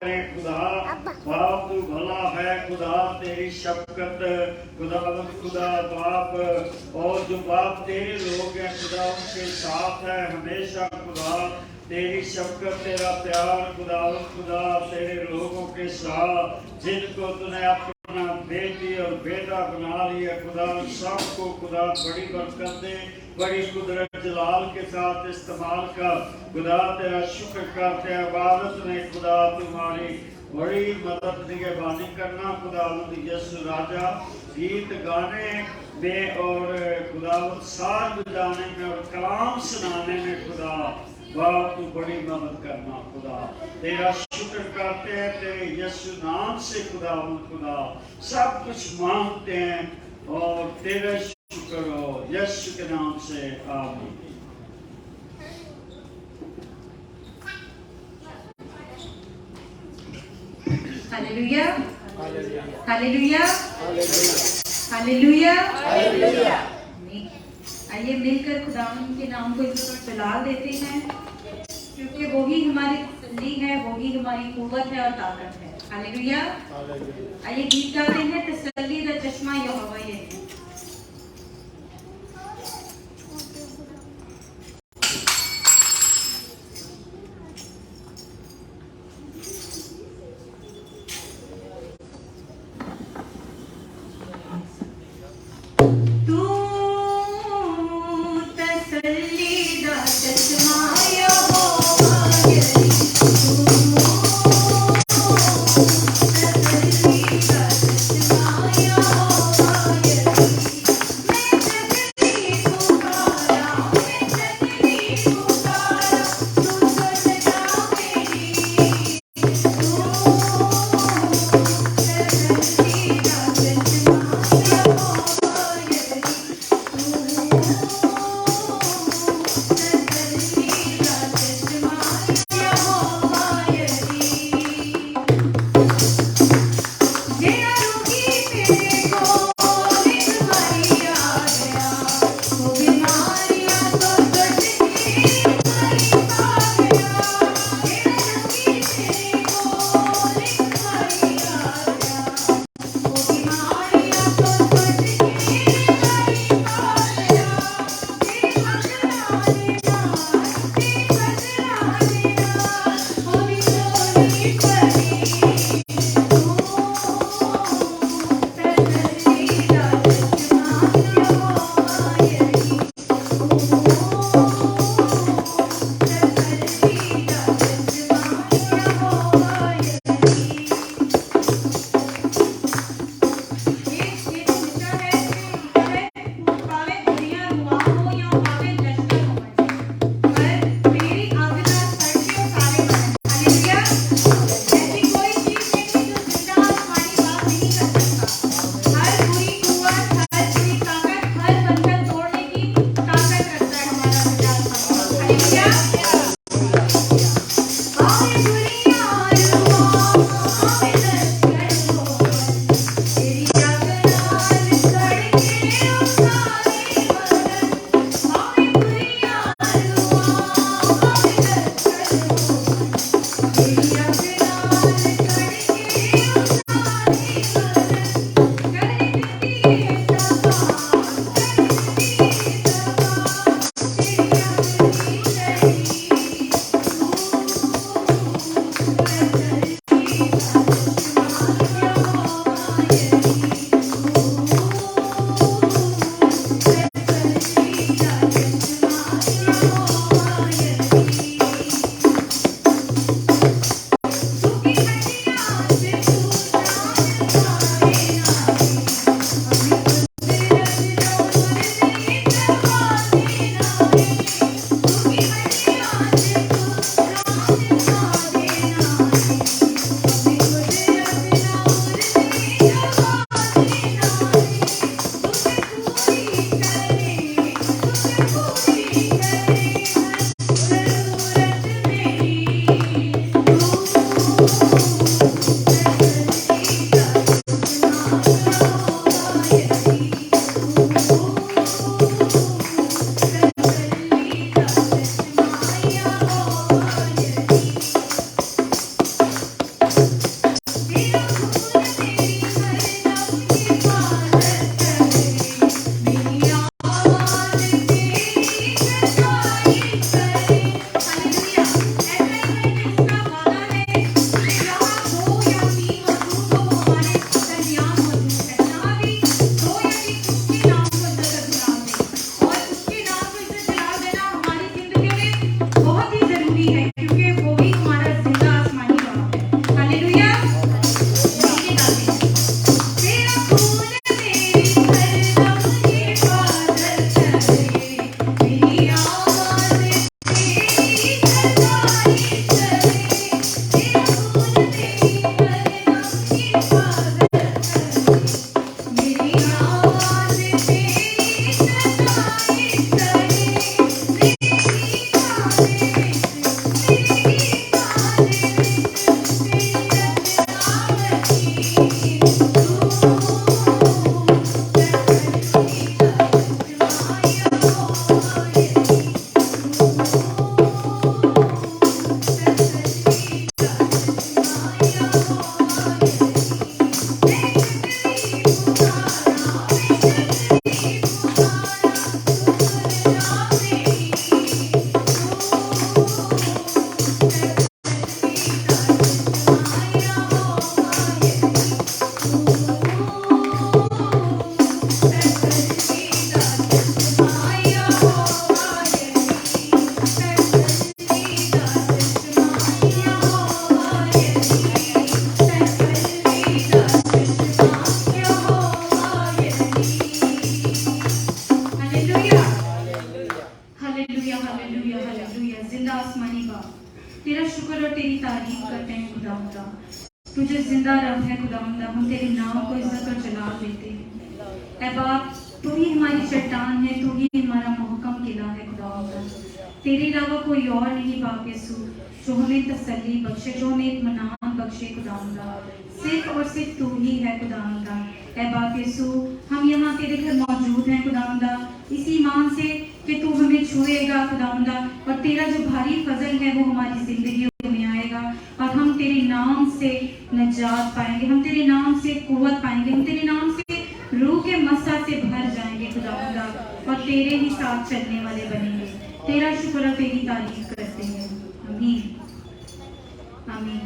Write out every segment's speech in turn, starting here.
खुदा बाप तू भला है खुदा, तेरी शफकत खुदावंद खुदा बाप, और जो बाप तेरे लोग हैं खुदा उनके साथ है हमेशा खुदा। तेरी शफकत तेरा प्यार खुदावंद खुदा तेरे लोगों के साथ जिनको तूने अपना बेटी और बेटा बना लिया खुदा, सबको खुदा बड़ी बरकत दे, बड़ी कुदरत जलाल के साथ इस्तेमाल कर खुदा। तेरा शुक्र करते हैं इबादत में खुदा, तुम्हारी बड़ी मदद निगहबानी करना खुदा यीशु राजा, गीत गाने में और खुदा साज बजाने में और कलाम सुनाने में खुदा बाप तू बड़ी मदद करना खुदा। तेरा शुक्र करते हैं तेरे यीशु नाम से खुदा खुदा, सब कुछ मांगते हैं और तेरा शुक्र हो यीशु के नाम से आमीन। Hallelujah hallelujah hallelujah hallelujah. आइए मिलकर खुदावंद के नाम को एक बार जलाल देते हैं, क्योंकि वो ही हमारी तसल्ली है, वो ही हमारी कुव्वत है और ताकत है। हालेलुया। आइए गीत गाते हैं, तसल्ली दा चश्मा यहोवा ये है। Yeah. तू जो जिंदा रब है खुदावंदा, हम तेरे नाम को इज्जत और जलाल देते हैं। ऐ बाप, तू ही हमारी चट्टान है, तू ही हमारा मोहकम किला है खुदावंदा। तेरे अलावा कोई और नहीं बाप यीशु जो हमें तसल्ली बख्शे, जो हमें इत्मीनान बख्शे खुदावंदा। सिर्फ और सिर्फ तू ही है खुदावंदा। ऐ बाप यीशु, हम यहाँ तेरे घर मौजूद हैं खुदावंदा, इसी ईमान से कि तू हमें छुएगा खुदावंदा, और तेरा जो भारी फजल है वो हमारी जिंदगी में आएगा, और हम तेरे नाम से नजात पाएंगे, हम तेरे नाम से कुव्वत पाएंगे, हम तेरे नाम से रूह के मस्सा से भर जाएंगे खुदावंदा, और तेरे ही साथ चलने वाले बनेंगे। तेरा शुक्र और तेरी तारीफ करते हैं। आमीन आमीन।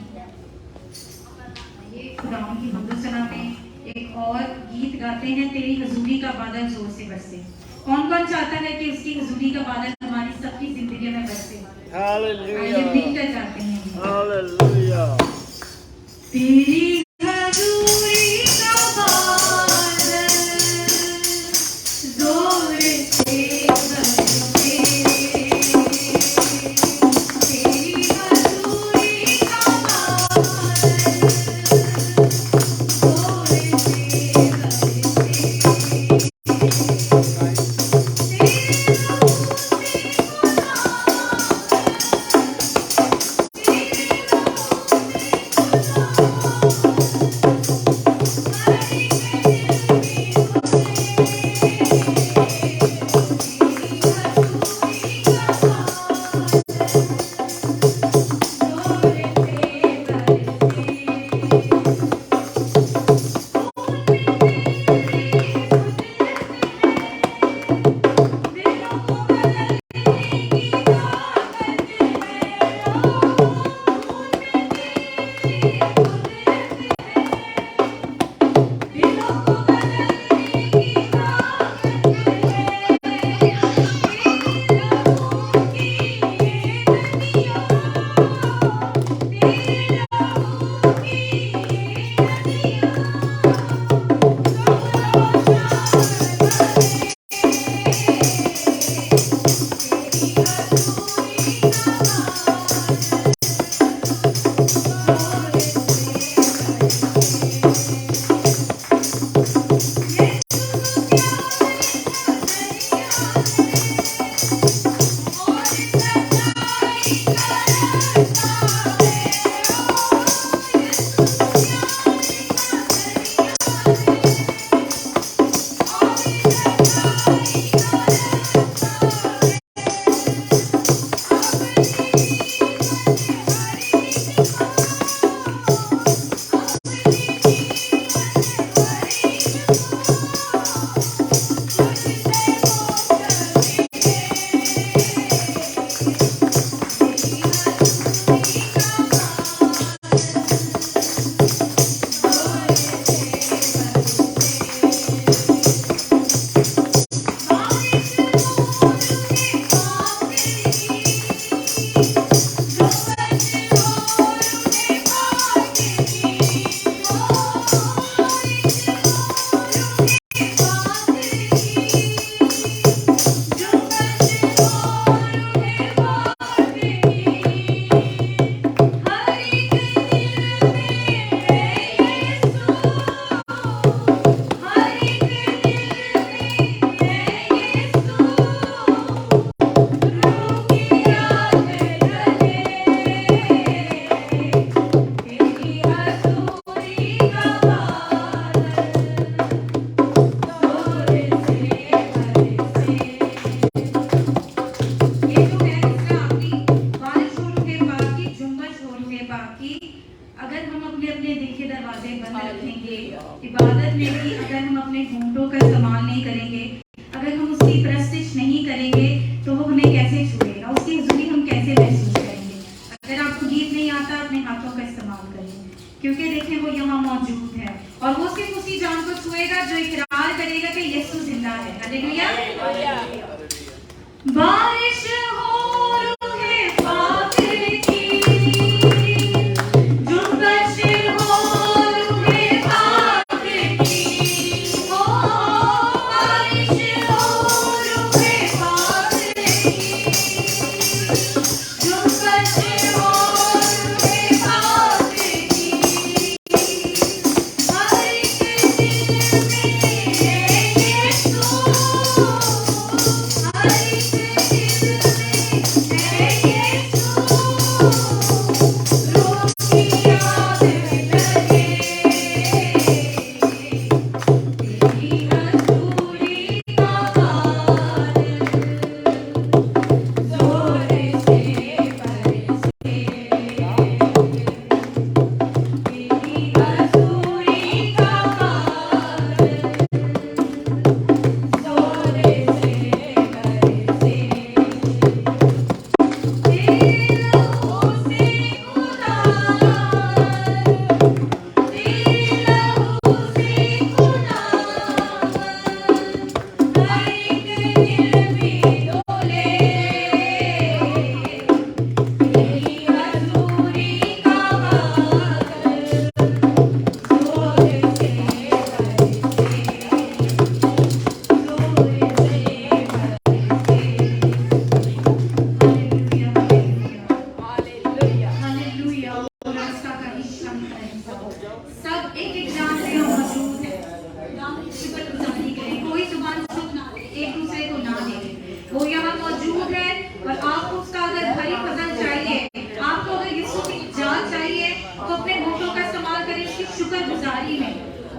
ये खुदावंद की हम्द सना में एक और गीत गाते हैं, तेरी हजूरी का बादल जोर से बरसे। कौन कौन चाहता है कि उसकी हजूरी का बादल हमारी सबकी जिंदगी में बरसे? आइए मिलकर गाते हैं। हालेलुया। तेरी हजूरी का बादल जोर से बरसे, तेरी हजूरी का बादल जोर से बरसे, इबादत में भी अगर हम अपने होंठों का इस्तेमाल नहीं करेंगे, अगर हम उसकी प्रस्तिश नहीं करेंगे, तो वो हमें कैसे छुएगा, उसकी हुजूरी हम कैसे महसूस करेंगे। अगर आपको गीत नहीं आता, अपने हाथों का इस्तेमाल करें, क्योंकि देखें वो यहाँ मौजूद है, और वो सिर्फ उसी जान को छुएगा जो इकरार करेगा कि यीशु जिंदा है। हालेलुया। बारिश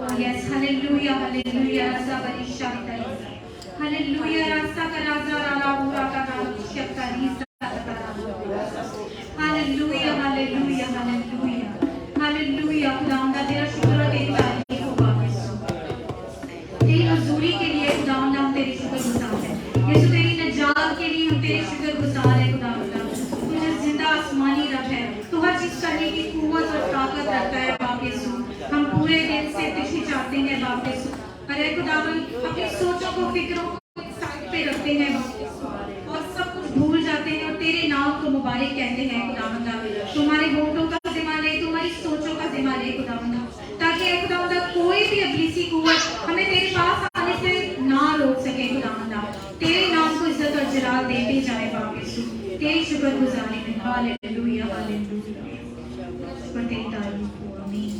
Yes, hallelujah, hallelujah. Rasa barishanta risa. Hallelujah, rasa ka raza rala hura ka shakta risa. Hallelujah, hallelujah, hallelujah. Hallelujah. खुदावंदा तेरा शुक्र और तेरी तारीफ हो बाप यीशु। तेरी हजूरी के लिए खुदावंदा हम तेरी शुक्रगुजार हैं। यीशु तेरी नजात के लिए हम तेरे शुक्रगुजार हैं खुदावंदा। तू जो जिंदा आसमानी रब है, तू हर चीज करने की कुव्वत और ताकत रखता है बाप यीशु। हम पूरे दिल से तुझे चाहते हैं बाप यीशु। अरे खुदावंद अपनी सोचों को फिक्रों को साइड पे रखते हैं बाप यीशु और सब कुछ भूल जाते हैं और तेरे नाम को मुबारक कहते हैं खुदावंदा। तुम्हारे होठों का जिम्मा ले, तुम्हारी सोचों का जिम्मा ले खुदावंदा, ताकि खुदावंदा कोई भी अबलीसी कुव्वत हमें तेरे पास आने से ना रोक सके खुदावंदा। तेरे नाम को इज्जत और जलाल देते जाए बाप यीशु। तेरी शुक्रगुजारी में हालेलुया हालेलुया। पर तेरी तारीफ हो। आमीन।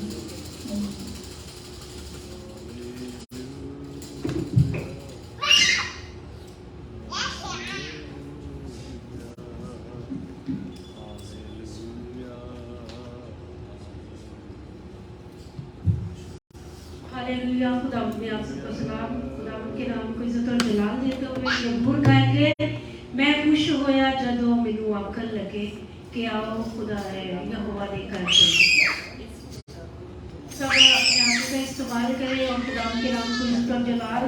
हालेलुया। खुदावंद में आप सबको सलाम। खुदावंद के नाम को इज्जत और जलाल देते हुए जबूर गाएंगे। मैं खुश होया जदों मैनू आखन लगे कि आओ खुदा है यहोवा दे घर चलो। सब अपने आप का इस्तेमाल करें और खुदावंद के नाम को इज्जत और जलाल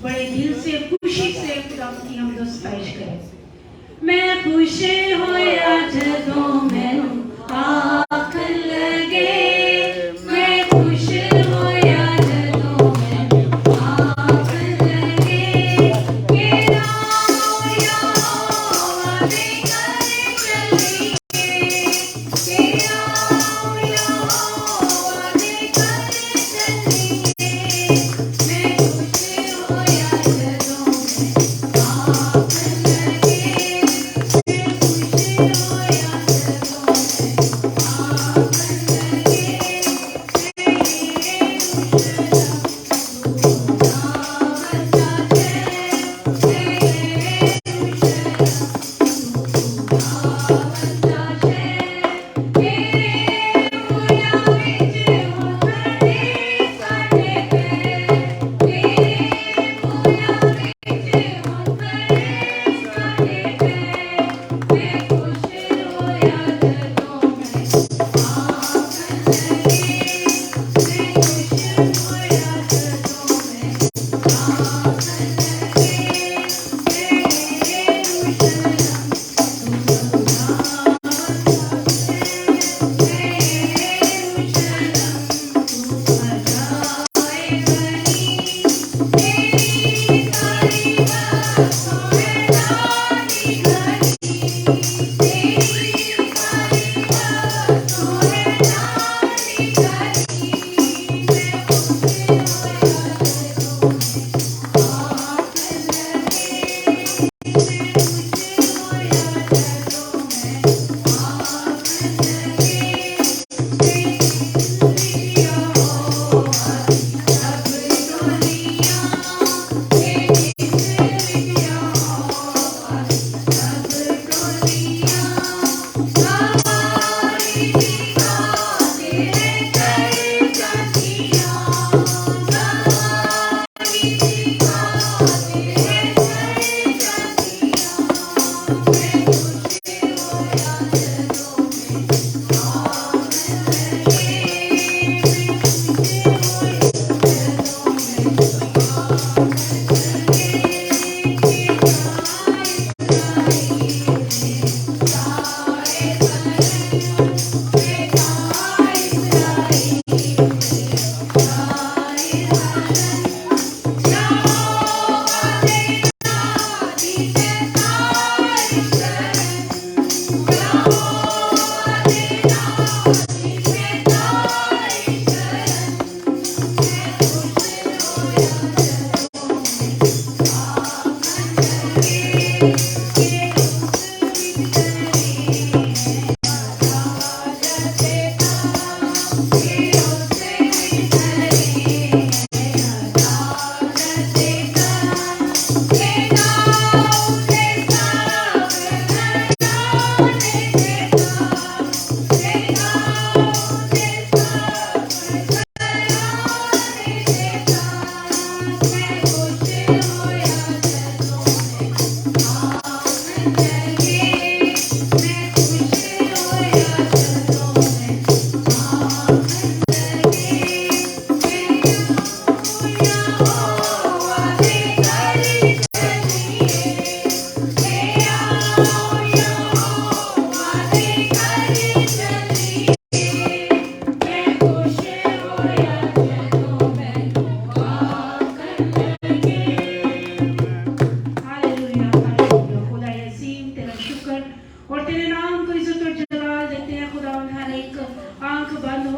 बड़े दिल से खुशी से खुदावंद की हमद सताइश करें। मैं खुश होया जदों मैनू आखन लगे, मैं खुश होया जदों मैनू आखन लगे कि आओ यहोवा दे घर चलीए, कि आओ यहोवा दे घर चलीए। मैं खुश होया जदों मैनू आखन लगे, मैं खुश होया जदों मैनू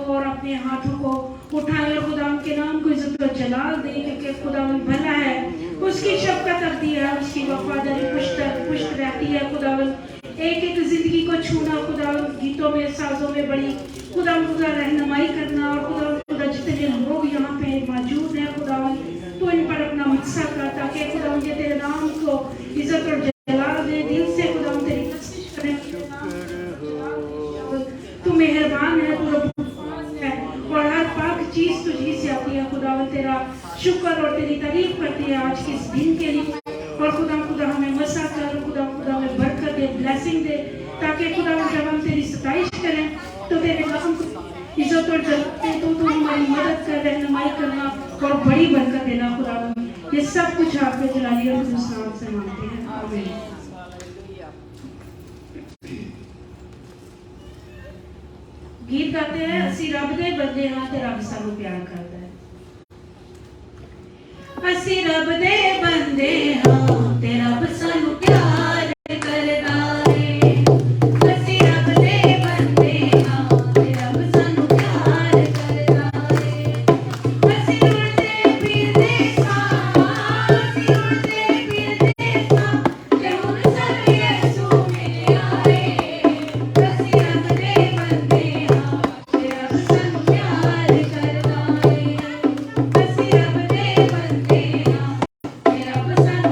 और अपने हाथों को उठाए और खुदा के नाम को इज्जत और जलाल दे, क्योंकि खुदा भला है, उसकी शफकत अब्दी है, उसकी वफादारी पुष्ट रहती है। खुदा एक एक जिंदगी को छूना, खुदा गीतों में साजों में बड़ी खुदा रहनुमाई करना, और खुदा जितने लोग यहाँ पे मौजूद हैं खुदा तो इन पर अपना मुस्सा कर, ताकि खुदा मुझे तेरे नाम को इज्जत और जलाल दे। दिल से खुदा तेरी कोशिश करें, तू मेहरबान है, तू है और हर पाक चीज तुझी से आती है। खुदा तेरा शुक्र और तेरी तारीफ करती है आज के इस दिन के लिए। और खुदा हमें मसा कर, खुदा हमें बरकत दे, ब्लेसिंग दे, ताकि खुदा जब हम तेरी सताइश करें तो तेरे नाम को इज्जत और जलाल तो तू हमारी मदद कर, रहनुमाई करना और बड़ी बरकत देना। खुदा ये सब कुछ आपके जलाली और नाम से मांगते हैं, आमीन। गीत गाते हैं, असी रब दे बंदे हां ते रब सानू प्यार करता है। असी रब दे बंदे हां ते रब सानू प्यार करदा है। असी रब दे बंदे हां ते रब सानू प्यार करदा है। असी उड़दे फिरदे सां, असी उड़दे फिरदे सां, ते हुण सानू यीशु मिलिया है। असी रब दे बंदे हां ते रब सानू प्यार करदा है। असी रब दे बंदे हां ते रब सानू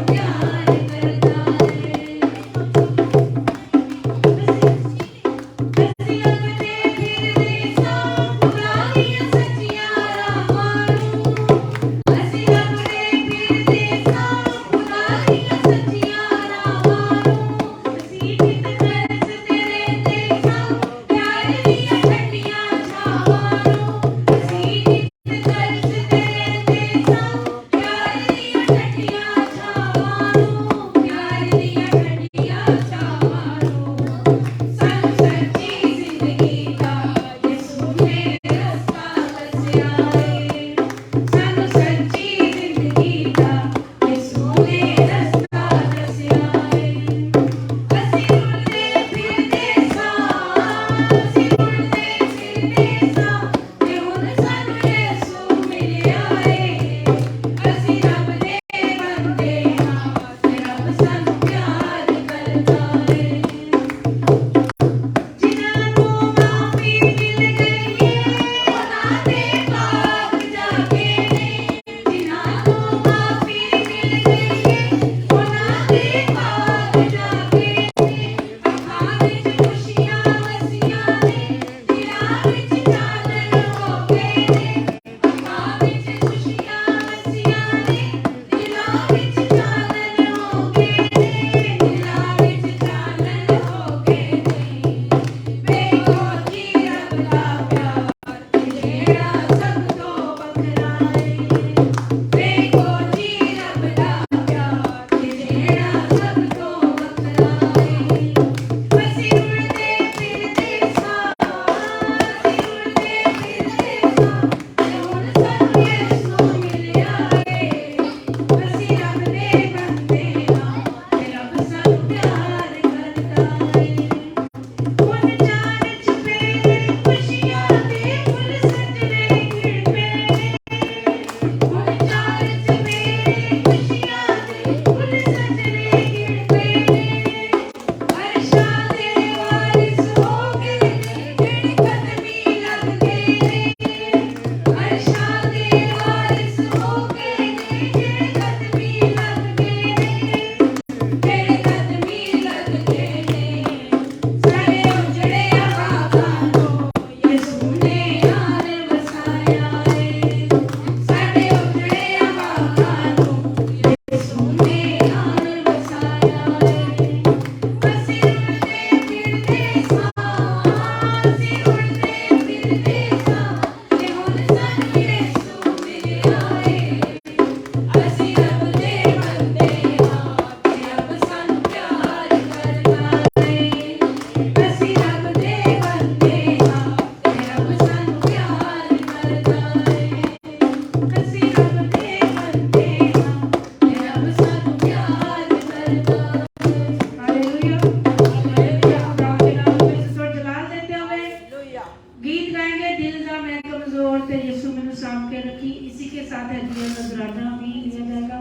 बोलते हैं यीशु मैंने साम के रखी। इसी के साथ हदीया नजराना भी लिया जाएगा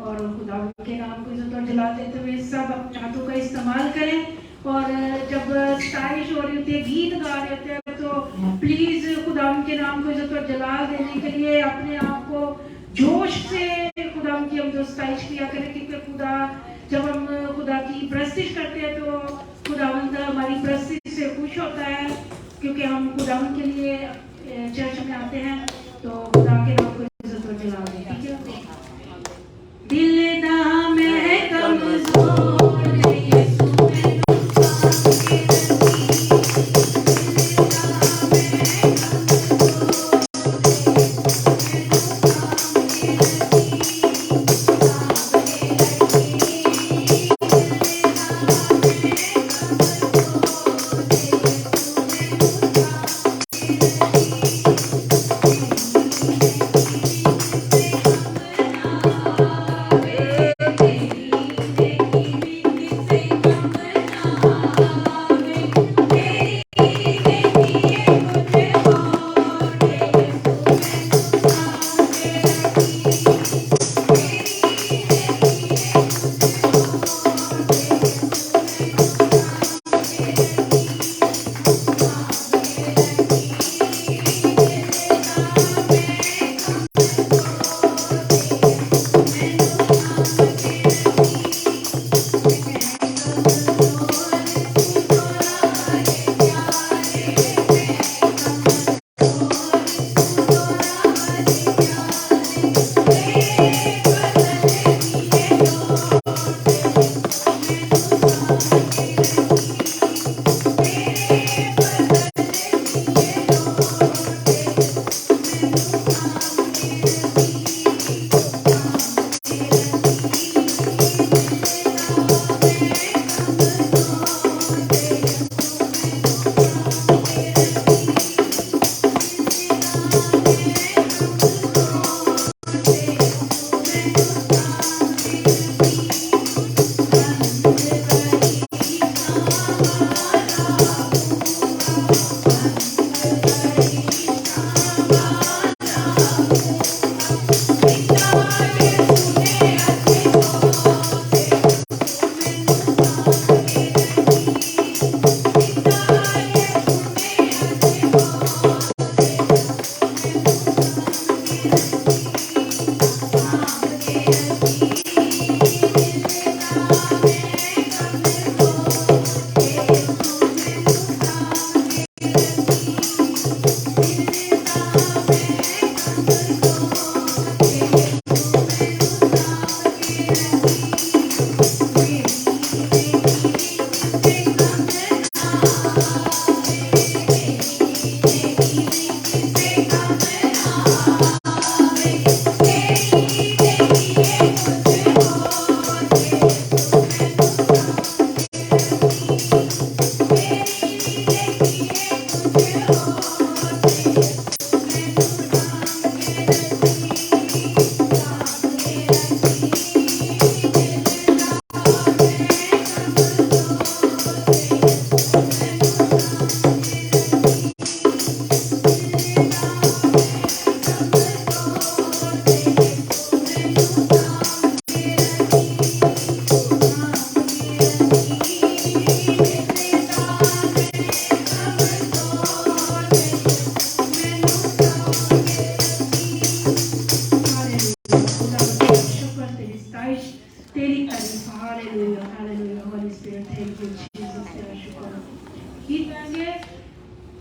और खुदा के नाम को इज्जत और जला देते हुए सब अपने हाथों का इस्तेमाल करें। और जब स्टाइश हो रही होती है, गीत गा रहे होते हैं, तो प्लीज खुदा के नाम को इज्जत और जलाल देने के लिए अपने आप को जोश से खुदा की हम जो स्टाइश किया करें, क्योंकि खुदा जब हम खुदा की प्रस्तिश करते हैं तो खुदावंद हमारी प्रस्तिश से खुश होता है, क्योंकि हम खुदावंद के लिए चर्च में आते हैं। तो खुदा के नाम को इज्जत और जलाल दें, ठीक है। दिल दा मैं कमजोर यीशु मैनू साम के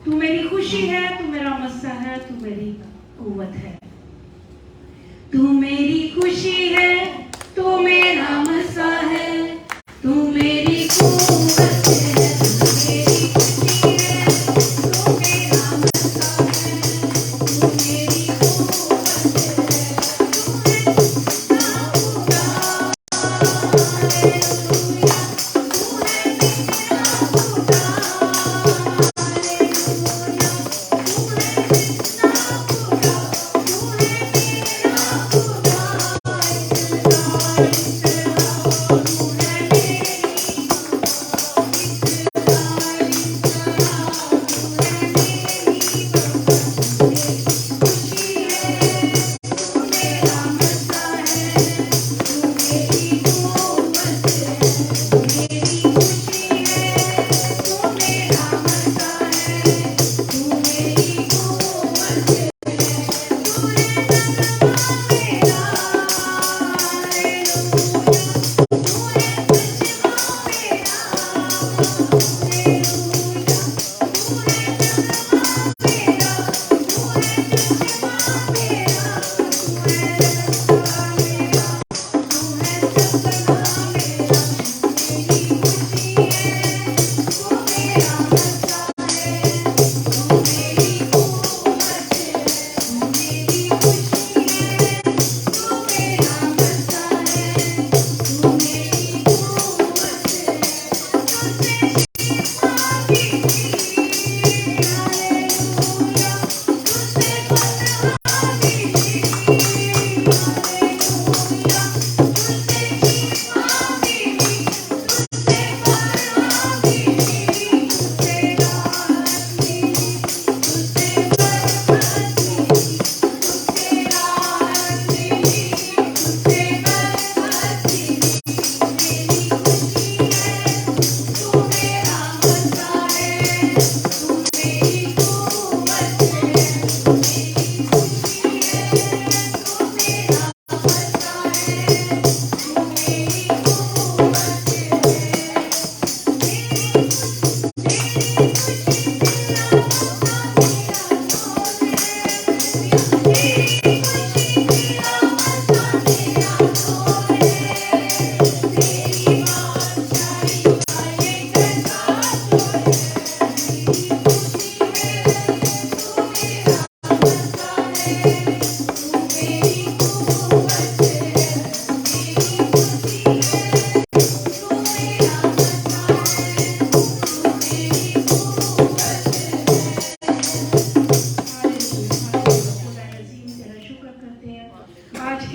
तू मेरी खुशी है, तू मेरा मस्सा है, तू मेरी कुव्वत है। तू मेरी खुशी है, तू मेरा मस्सा है, तू मेरी कुव्वत है। तू मेरी खुशी है, तू मेरा मस्सा है, तू मेरी कुव्वत है।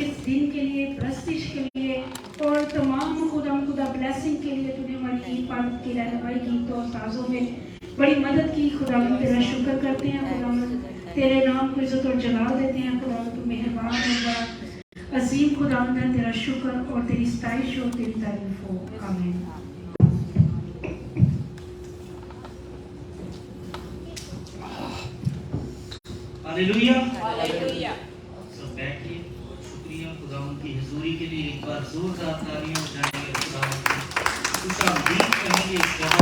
के दिन के लिए, प्रेस्टिज के लिए और तमाम खुदा ब्लेसिंग के लिए तूने हमारी इबादत की रहनुमाई की, तो साजों में बड़ी मदद की। खुदा तेरा शुक्र करते हैं, खुदा तेरे नाम को इज्जत और जलाल देते हैं। खुदा तू मेहरबान होगा, अजीम खुदा, तेरा शुक्र और तेरी सताइश हो, तेरी तारीफ हो। आमीन। Hallelujah, hallelujah. सब बैठिए। शुक्रिया खुदावंद की हुजूरी के लिए एक बार जोरदार तालियां बजाएंगे। खुदावंद की खुशामदीद कहेंगे इस जगह।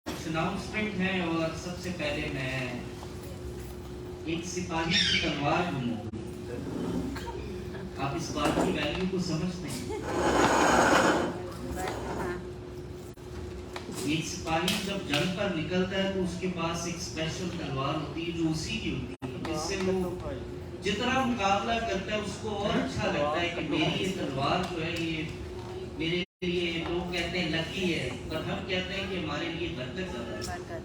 कुछ अनाउंसमेंट है और सबसे पहले मैं एक सिपाही की तलवार लूंगा। आप इस बात की वैल्यू को समझते हैं? एक सिपाही जब जंग पर निकलता है तो उसके पास एक स्पेशल तलवार होती है जो उसी की होती है, जिससे वो जितना मुकाबला करता है उसको और अच्छा लगता है कि मेरी ये तलवार जो है ये मेरे लिए, लोग कहते हैं लकी है, पर हम कहते हैं कि हमारे लिए बरकत है।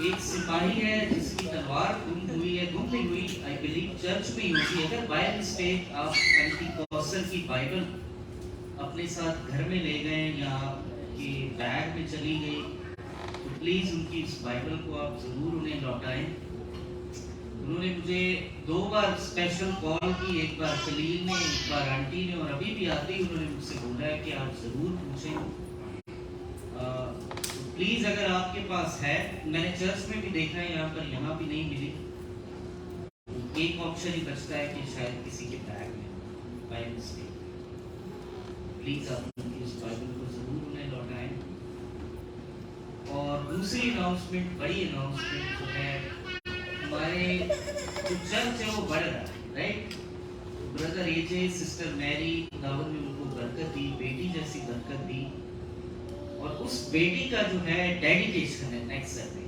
एक सिपाही है जिसकी तलवार गुम हुई है, गुम नहीं हुई, आई बिलीव चर्च में ही होगी। अगर बाय मिस्टेक आप पेंटिकॉस्टल की बाइबल अपने साथ घर में ले गए या कि बैग में चली गई तो प्लीज उनकी इस बाइबल को आप जरूर उन्हें लौटाएं। उन्होंने मुझे 2 बार स्पेशल कॉल की, एक बार खलील ने, एक बार आंटी ने, और अभी भी आते ही उन्होंने मुझसे बोला है कि आप जरूर पूछें। तो प्लीज अगर आपके पास है, मैंने चर्च में भी देखा है, यहाँ भी नहीं मिली, एक ऑप्शन ही बचता है कि शायद किसी के बैग में बाय मिस्टेक। प्लीज आप उनकी इस बाइबल को जरूर उन्हें लौटाएं। और दूसरी अनाउंसमेंट, बड़ी अनाउंसमेंट जो है, हमारे जो चर्च है वो बढ़ रहा है, राइट? ब्रदर एजे, सिस्टर मैरी, खुदावंद ने उनको बरकत दी, बेटी जैसी बरकत दी, और उस बेटी का जो है डेडिकेशन है नेक्स्ट संडे।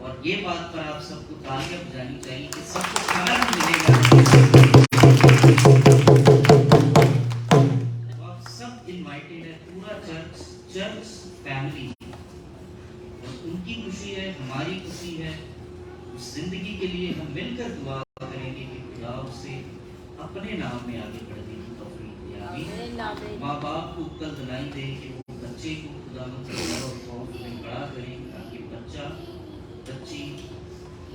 और ये बात पर आप सबको तालियां बजानी चाहिए कि सबको आनंद मिलेगा। चर्च फैमिली, उनकी खुशी है, हमारी खुशी है। उस जिंदगी के लिए हम मिलकर दुआ करेंगे कि खुदा उसे अपने नाम में आगे बढ़ने की तौफीक दे। आमीन। माँ बाप को कल दिलाई दे कि वो बच्चे को खुदा और खौफ में बड़ा करें, ताकि बच्ची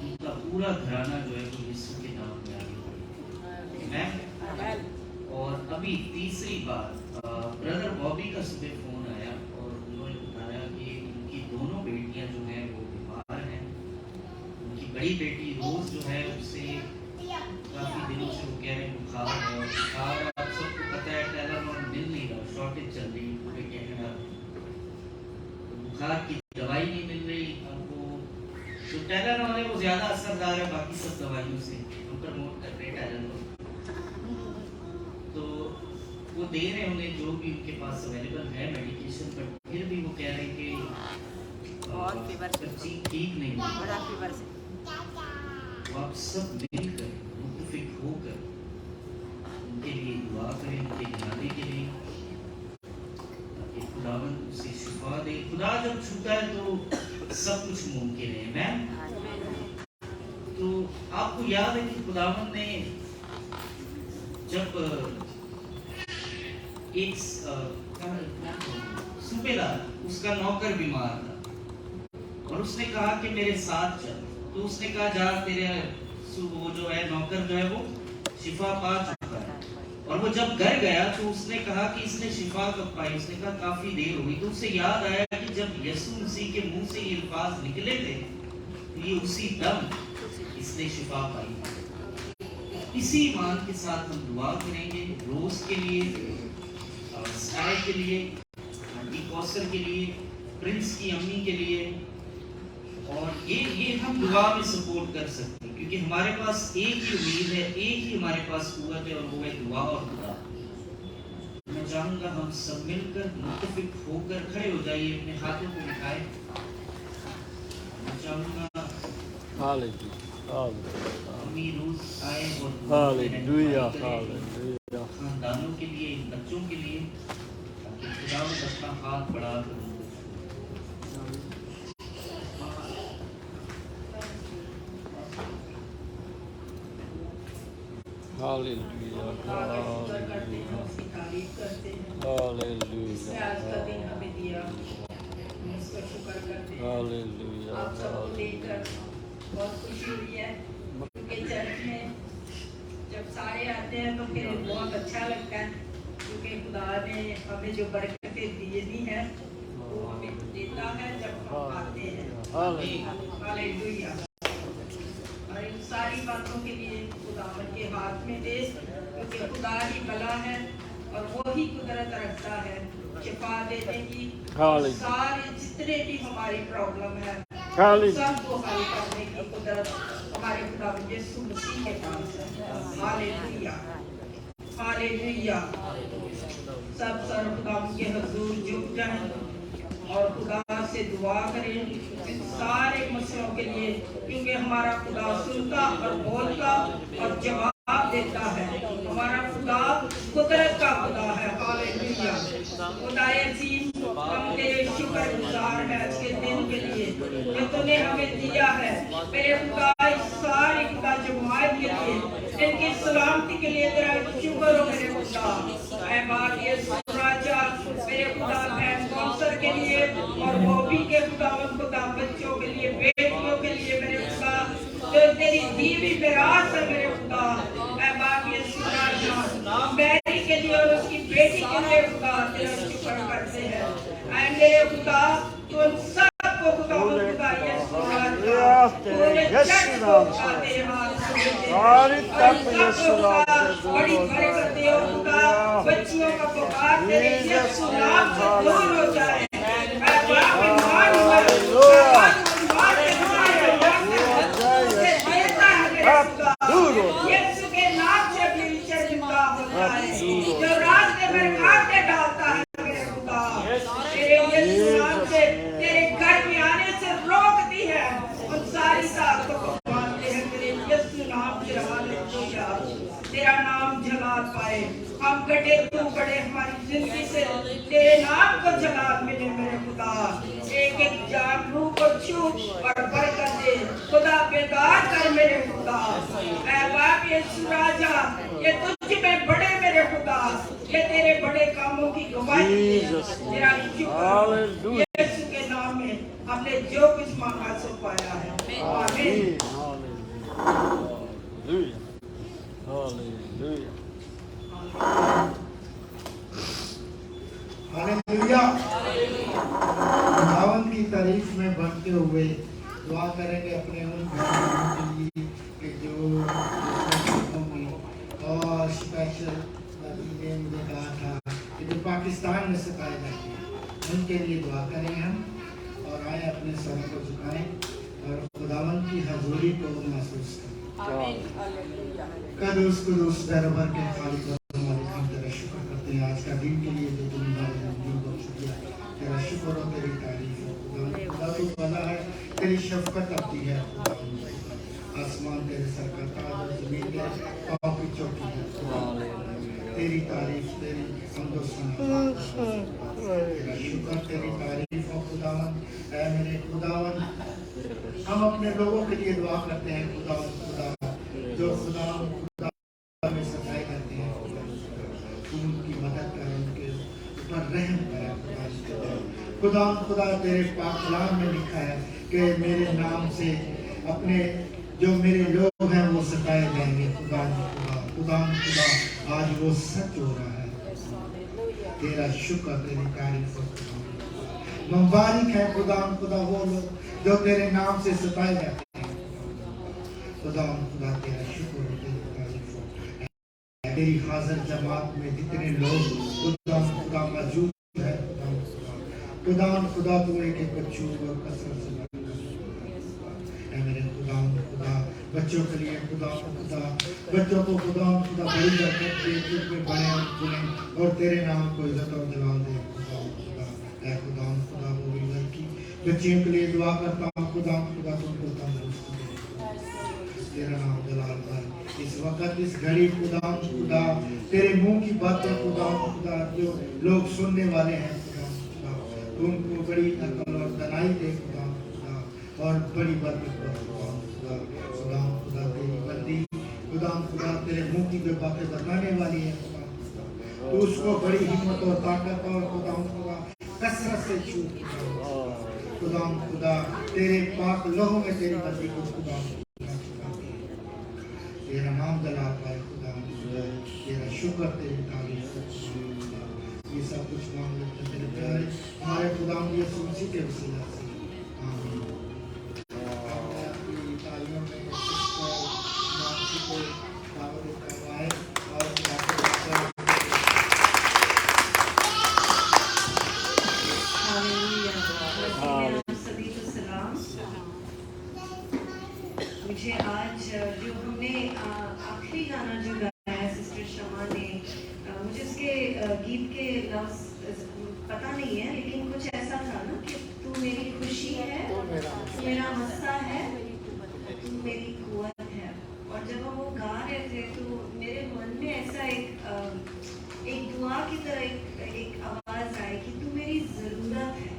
उनका पूरा घराना जो है वो यीशु के नाम में आगे बढ़े। आमीन। और अभी तीसरी बात, ब्रदर बॉबी का सुबह फोन आया और उन्होंने बताया कि उनकी दोनों बेटियां जो हैं वो बीमार हैं। उनकी बड़ी बेटी रोज जो है उससे काफी दिनों से वो कह रहे हैं बुखार है, और बुखार आप सबको पता है टेलानॉल मिल नहीं रहा, शॉर्टेज चल रही है पूरे कनाडा में। बुखार की दवाई नहीं मिल रही हमको, तो टेलानॉल है वो ज्यादा असरदार है बाकी सब दवाइयों से, हम प्रमोट कर रहे हैं टेलानॉल। वो दे रहे हैं उन्हें जो भी उनके पास अवेलेबल है मेडिकेशन, पर फिर भी वो कह रहे हैं कि बच्ची ठीक नहीं है। तो आप सब मिलकर मुत्तफिक होकर उनके लिए दुआ करें, उनके इलाज के लिए, ताकि खुदावंद उसे शिफा दे। खुदा जब छूता है तो सब कुछ मुमकिन है। मैम, तो आपको याद है कि खुदावंद ने जब एक सूबेदार, उसका नौकर बीमार था और उसने कहा कि मेरे साथ चल, तो उसने कहा जा, तेरे वो जो है नौकर जो है वो शिफा पा चुका है। और वो जब घर गया तो उसने कहा कि इसने शिफा कब पाई? उसने कहा काफी देर हो गई। तो उसे याद आया कि जब यीशु मसीह के मुंह से ये अल्फाज निकले थे, ये उसी दम इसने शिफा पाई। इसी ईमान के साथ हम दुआ करेंगे रोज के लिए, स्काई के लिए, आंटी कौसर के लिए, प्रिंस की अम्मी के लिए, और ये हम दुआ में सपोर्ट कर सकते हैं, क्योंकि हमारे पास एक ही उम्मीद है, एक ही हमारे पास कुव्वत है, और वो है दुआ और खुदा। मैं चाहूंगा हम सब मिलकर मुत्तफिक होकर खड़े हो जाइए, अपने हाथों को उठाएं। मैं चाहूंगा अम्मी रोज आए और खानदानों के लिए, बच्चों के लिए, ताकि खुदा अपना हाथ बढ़ाकर हालेलुया, खुदा का शुक्र करते हैं, उसकी तारीफ करते हैं। उसने हालेलुया, आज का दिन हमें दिया, हम उसका शुक्र करते हैं। हालेलुया, आप सबको देखकर बहुत खुशी हुई है, क्योंकि चर्च में जब सारे आते हैं तो फिर बहुत अच्छा लगता है, क्योंकि खुदा ने हमें जो बरकतें दी है वो हमें देता है जब हम आते हैं। हालेलुया। और इन सारी बातों के लिए खुदावन के हाथ में दे, क्योंकि खुदा ही भला है और वो ही कुदरत रखता है शिफा देने की। हालेलुया। सारे जितने भी हमारी प्रॉब्लम है हालेलुया। सबको हल करने की कुदरत हमारे खुदावन यीशु मसीह के पास है। Hallelujah, hallelujah. सब सर खुदावन के हुजूर झुक जाएं और खुदा से दुआ करें इन सारे मसलों के लिए, क्योंकि हमारा खुदा सुनता और बोलता और जवाब देता है। हमारा खुदा कुदरत का खुदा है। हालेलुया। खुदाए अजीम, हम तेरे शुक्रगुजार हैं आज के दिन के लिए जो तूने हमें दिया है। मेरे खुदा इस सारी खुदा जमात के लिए, इनकी सलामती के लिए तेरा शुक्र हो मेरे खुदा। ऐ बात ये राजा मेरे खुदा बहन कौंसर के लिए और बॉबी के खुदा बच्चों के लिए, बेटियों के लिए मेरे खुदा जो तेरी दीवी विरासत है मेरे खुदा। ऐ बाप ये राजा मैरी के लिए और उसकी बेटी के लिए खुदा तेरा शुक्र करते हैं। ऐ मेरे खुदा तू उन सबको खुदा ये पूरे चर्च को खुदा तेरे हाथ में देते हैं। और इन सबको खुदा बड़ी बरकत दे और खुदा बच्चियों का बुखार तेरे यीशु नाम से दूर हो जाए। ऐ बाप ईमान यीशु के नाम से अपनी विचर जुदा होता है, जो रास्ते में कांटे डालता है मेरे खुदा, तेरे यीशु नाम से तेरे घर में आने से रोकती है। उन सारी ताकतों को मानते हैं तेरे यीशु नाम से। हालेलुया। तेरा नाम जलाल पाए, हम घटे तू बड़े हमारी जिंदगी से तेरे नाम को जलाल मिले मेरे खुदा। एक एक जान रूह को छू और बरकत दे खुदा, बेदार कर मेरे खुदा। ऐ बाप यीशु राजा ये तुझ में बड़े मेरे खुदा, ये तेरे बड़े कामों की गवाही तेरा शुक्र। यीशु के नाम में हमने जो कुछ मांगा सो पाया है। आमीन। Hallelujah, hallelujah. खुदावंद की तारीफ में बढ़ते हुए दुआ करेंगे अपने उन भाइयों के लिए कि जो में और स्पेशल ने मुझे कहा था कि जो पाकिस्तान में सिपाही जाते हैं उनके लिए दुआ करें हम, और आए अपने सर को झुकाएं और खुदावंद की हजूरी को महसूस करें। कदूस कुदूस दरबार के खालिक मालिक, हम तेरा शुक्र करते हैं आज का दिन के लिए जो तुमने हमारे जिंदगी को दिया। तेरा शुक्र हो, तेरी तारीफ हो खुदा। तू भला है, तेरी शफकत आती है। आसमान तेरे सर का ताज और जमीन तेरे पाँव की चौकी है। तेरी तारीफ, तेरी हमदो सना, तेरा शुक्र, तेरी तारीफ हो खुदावन। ऐ मेरे खुदावन, हम अपने लोगों के लिए दुआ करते हैं खुदावन, खुदा जो खुदा में सफाई करते हैं, तुम उनकी मदद कर, उनके ऊपर रहम कर खुदा। खुदा तेरे पाक कलाम में लिखा है कि मेरे नाम से अपने जो मेरे लोग हैं वो सताए जाएंगे। खुदा खुदा खुदा आज वो सच हो रहा है। तेरा शुक्र, तेरी तारीफ हो मुबारक है खुदा। खुदा वो लोग जो तेरे नाम से सताए जाते हैं खुदा। खुदा तेरा शुक्र हो, तेरी तारीफ हो। तेरी हाजिर जमात में जितने लोग खुदा खुदा मौजूद है खुदा खुदा तू एक एक बच्चों को कसरत से मेरे खुदा खुदा बच्चों के लिए खुदा खुदा बच्चों को खुदा खुदा बड़ी बरकत दे, जिनके बड़े चुने और तेरे नाम को इज्जत और जलाल दे खुदा खुदा। ऐ खुदा खुदा वो भी लड़की बच्चियों के लिए दुआ करता हूँ खुदा खुदा तुमको तंदुरुस्त दे, तेरा नाम जलाल पाए इस वक्त इस घड़ी खुदा खुदा। तेरे मुंह की बातें खुदा खुदा जो लोग सुनने वाले हैं खुदा खुदा, तुमको बड़ी अकल और दनाई दे खुदा खुदा और बड़ी बरकत खुदा खुदा खुदा। तेरी बंदी खुदा तेरे मुंह की जो बातें बताने वाली है तो उसको बड़ी हिम्मत और ताकत और खुदा कसरत से छू खुदा तेरे पाक लहू में तेरी बंदी को खुदा तेरा नाम जला पाए खुदा तेरा शुक्र तेरी तारीफ ये सब कुछ मांग लेते तेरे प्यारे हमारे खुदा यीशु मसीह के वसीला से आमीन। अपनी तालियों में सिस्टर नाम को दावत देता हुआ है और आप सभी को सलाम। मुझे आज जो हमने आखिरी गाना जो गाया सिस्टर शमा ने मुझे उसके गीत के लफ्ज पता नहीं है लेकिन कुछ ऐसा था ना कि तू मेरी खुशी है, तू मेरा मस्सा है, तू मेरी कुव्वत है। और जब हम वो गा रहे थे तो मेरे मन में ऐसा एक दुआ की तरह एक आवाज आई कि तू मेरी जरूरत है।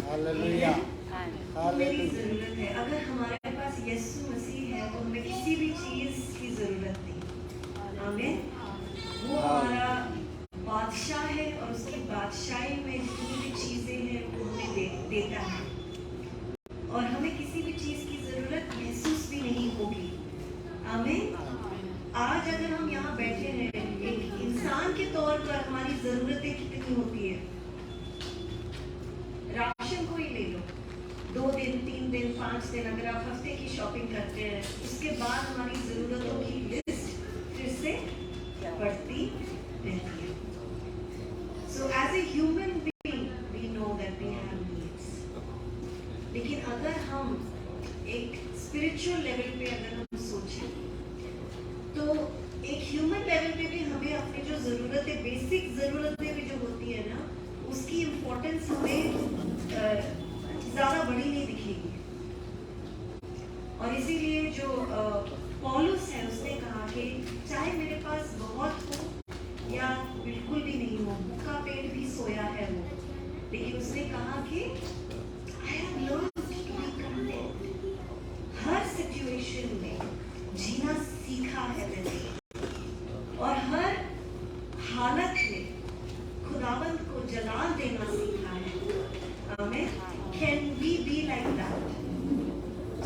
हालेलुया तू मेरी जरूरत है। अगर हमारे पास यीशु मसीह है तो हमें किसी भी चीज की जरूरत नहीं। आमीन। वो हमारा बादशाह है और उसकी बादशाही में जितनी भी चीजें हैं वो हमें देता है और हमें किसी भी चीज की जरूरत महसूस भी नहीं होगी। आमीन। आज अगर हम यहाँ बैठे हैं एक इंसान के तौर पर हमारी जरूरतें कितनी होती है। राशन को ही ले लो, 2 दिन 3 दिन 5 दिन अगर आप हफ्ते की शॉपिंग करते हैं उसके बाद हमारी जरूरतों की लिस्ट फिर से बढ़ती रहती है। So as a human being we know that we have needs। लेकिन अगर हम एक स्पिरिचुअल लेवल पे अगर हम सोचें तो एक ह्यूमन लेवल पे भी हमें अपनी जो जरूरतें बेसिक जरूरतें भी जो होती है ना उसकी इम्पोर्टेंस हमें ज़्यादा बड़ी नहीं दिखेगी। और इसीलिए जो पौलुस है उसने कहा कि चाहे मेरे पास बहुत हो या बिल्कुल भी नहीं हो, भूखा पेट भी सोया है वो, लेकिन उसने कहा कि I have learned to be content। Her situation में जीना सीखा है मैंने और हर हालत में खुदावंद को जलाल देना सीखा है। आमीन। Can we be like that?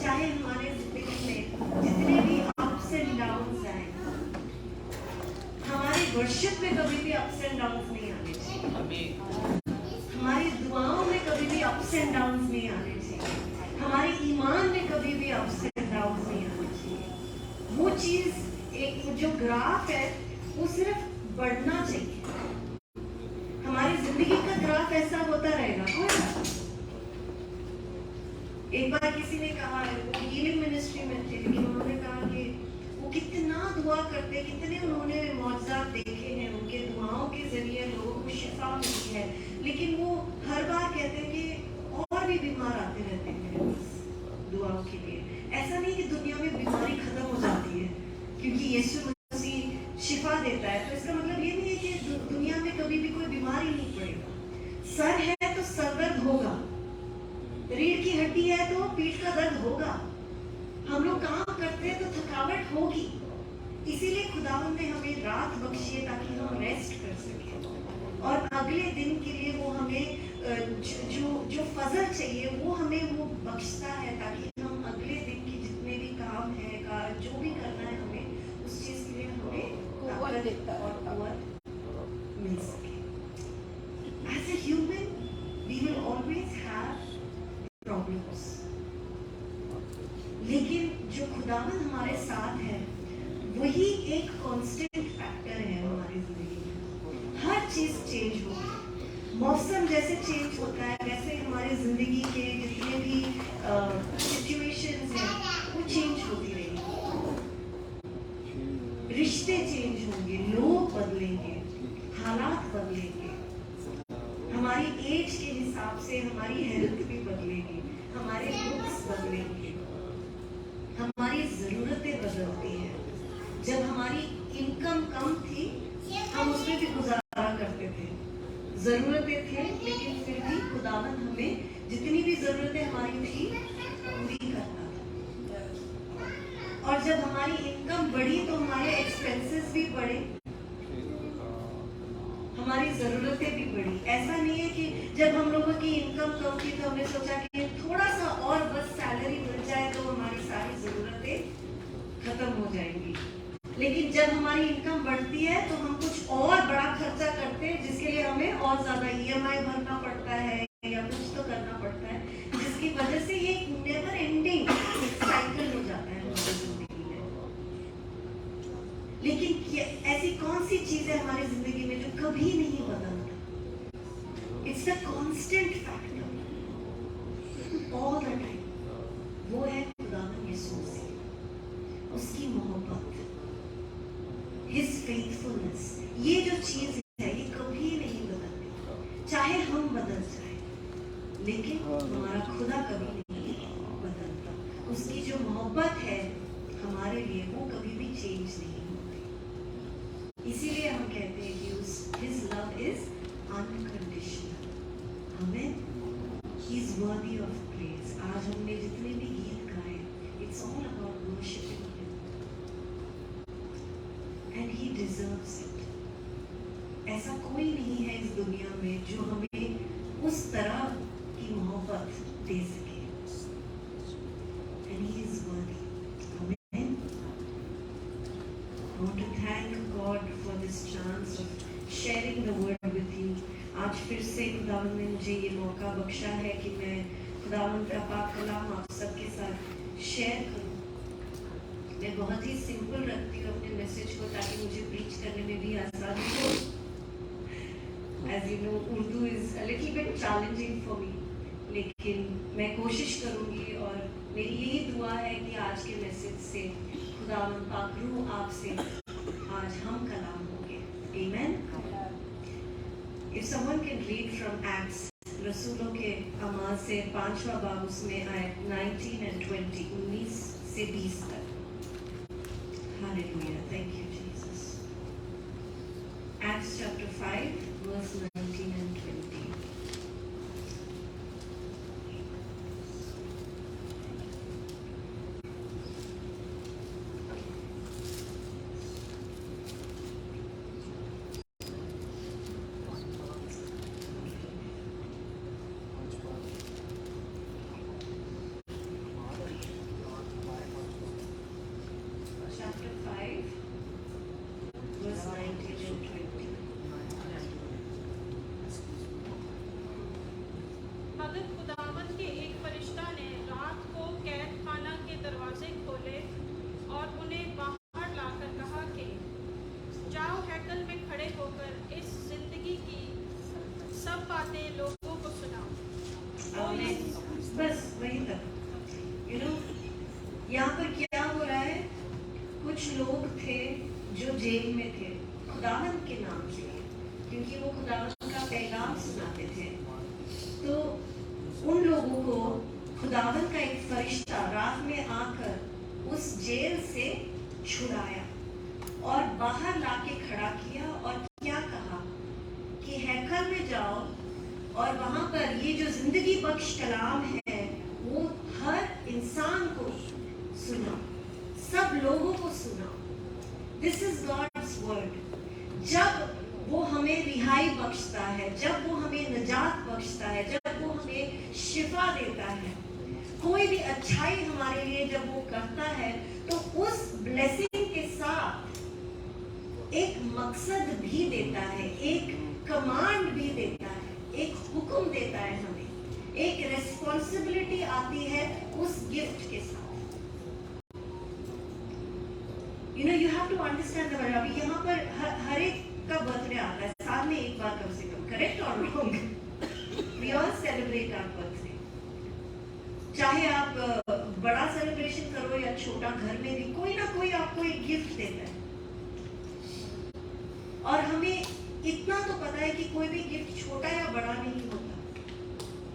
चाहे हमारे जिंदगी में जितने भी ups and downs आए, हमारी वर्शिप में कभी भी ups and downs नहीं आने चाहिए। हमारी दुआओं में कभी भी ups and downs नहीं आने चाहिए। हमारे ईमान में कभी भी ups and downs नहीं आने चाहिए। वो चीज एक जो ग्राफ है वो सिर्फ बढ़ना चाहिए। हमारी जिंदगी का ग्राफ ऐसा होता रहेगा। एक बार किसी ने कहा है वो हीलिंग मिनिस्ट्री में थे लेकिन उन्होंने कहा कि वो कितना दुआ करते, कितने उन्होंने मौजज़ात देखे हैं, उनके दुआओं के जरिए लोगों को शिफा मिली है, लेकिन वो हर बार कहते हैं कि और भी बीमार आते रहते हैं दुआओं के लिए। ऐसा नहीं कि दुनिया में बीमारी खत्म हो जाती है क्योंकि यीशु मसीह शिफा देता है तो इसका मतलब ये नहीं है कि दुनिया में कभी भी कोई बीमारी नहीं पड़ेगा। सर है तो सर दर्द होगा, रीढ़ की हड्डी है तो पीठ का दर्द होगा, हम लोग काम करते हैं तो थकावट होगी। इसीलिए खुदावंद ने हमें रात बख्शी है ताकि हम रेस्ट कर सकें और अगले दिन के लिए वो हमें जो फजल चाहिए वो हमें वो बख्शता है ताकि हम अगले दिन की जितने भी काम है जो भी करना है हमें उस चीज के लिए हमें ताकत और कुव्वत मिल सके। As a human we will always have problems, लेकिन जो खुदावंद हमारे साथ है वही एक कांस्टेंट फैक्टर है हमारी जिंदगी में। हर चीज चेंज होगी, मौसम जैसे चेंज होता है वैसे हमारी जिंदगी के जितने भी सिचुएशंस हैं वो चेंज होती रहेंगी। रिश्ते चेंज होंगे, लोग बदलेंगे, हालात बदलेंगे, हमारी एज के हिसाब से हमारी हेल्थ भी बदलेगी, हमारे लुक्स बदलेंगे, हमारी जरूरतें बदलती हैं। जब हमारी इनकम कम थी हम उसमें भी गुजारा करते थे, जरूरतें थे लेकिन फिर भी खुदावंद हमें जितनी भी जरूरतें हमारी थी पूरी करता था। और जब हमारी इनकम बढ़ी तो हमारे एक्सपेंसेस भी बढ़े, हमारी जरूरतें भी बढ़ी। ऐसा नहीं है कि जब हम लोगों की इनकम कम थी तो हमने सोचा कि थोड़ा सा और बस सैलरी मिल जाए तो हमारी सारी जरूरतें खत्म हो जाएंगी। लेकिन जब हमारी इनकम बढ़ती है तो हम कुछ और बड़ा खर्चा करते हैं, जिसके लिए हमें और ज्यादा EMI भरना पड़ता है या कुछ तो करना पड़ता है, जिसकी वजह से ये नेवर एंडिंग साइकिल हो जाता है हमारी जिंदगी में। लेकिन ऐसी कौन सी चीज है हमारी जिंदगी में जो कभी नहीं बदलता? It's a constant factor all the time. वो है खुदावन यीशु मसीह, उसकी मोहब्बत, His faithfulness। ये जो चीज है ये कभी नहीं बदलती, चाहे हम बदल जाए, लेकिन हमारा खुदा कभी नहीं बदलता। उसकी जो मोहब्बत है हमारे लिए वो कभी भी चेंज नहीं होती। इसीलिए हम कहते हैं कि His love is unconditional। हमें He is worthy of praise। आज हमने जितने भी गीत गाए, it's all about worshiping Him and He deserves it। ऐसा कोई नहीं है इस दुनिया में जो हमें उस तरह की मोहब्बत दे सके, and He is worthy। Amen। I want to thank God for this chance of sharing the word with you। आज फिर से खुदावंद ने मुझे ये मौका बख्शा है कि मैं खुदावंद का पाक कलाम आप सबके साथ शेयर करूं। मैं बहुत ही सिंपल रखती हूँ अपने मैसेज को, ताकि मुझे प्रीच करने में भी आसानी हो। As you know, Urdu is a little bit challenging for me, लेकिन मैं कोशिश करूँगी और मेरी यही दुआ है कि आज के मैसेज से खुदावंद पाक रूह आपसे आज हम कलाम होंगे। Amen। If someone can read from Acts, रसूलों के अमाल से 5वां बाब, उसमें आयत 19 and 20, 19 से 20 तक। Hallelujah, thank you Jesus। Acts chapter 5 verse 19 and 20। Chapter 5 verse 19 and 20। मगर खुदावन के एक फरिश्ता ने रात को कैद खाना के दरवाजे खोले और उन्हें बाहर लाकर कहा कि जाओ हैकल में खड़े होकर इस जिंदगी की सब बातें लोगों को सुनाओ। Amen। बस वही तक। You know, यहाँ पर क्या हो रहा है? कुछ लोग थे जो जेल में थे खुदावन के नाम से, क्योंकि वो खुदावन का पैगाम सुनाते थे। तो उन लोगों को खुदावन का एक फरिश्ता रात में आकर उस जेल से छुड़ाया और बाहर लाके खड़ा किया और क्या कहा कि हैकल में जाओ और वहां पर ये जो जिंदगी बख्श कलाम है वो हर इंसान को सुनाओ, सब लोगों को सुनाओ। This is God's word. जब वो हमें रिहाई बख्शता है, जब वो हमें निजात बख्शता है, जब वो हमें शिफा देता है, कोई भी अच्छाई हमारे लिए जब वो करता है, तो उस ब्लेसिंग के साथ एक मकसद भी देता है, एक कमांड भी देता है, एक हुक्म देता है हमें, एक रिस्पॉन्सिबिलिटी आती है उस गिफ्ट के साथ। You know, you have to understand the word। अभी यहाँ पर हर एक का बर्थडे आता है साल में एक बार कम से कम, करेक्ट और wrong? We all celebrate our birthday। चाहे आप बड़ा सेलिब्रेशन करो या छोटा, घर में भी कोई ना कोई आपको एक गिफ्ट देता है। और हमें इतना तो पता है कि कोई भी गिफ्ट छोटा या बड़ा नहीं होता,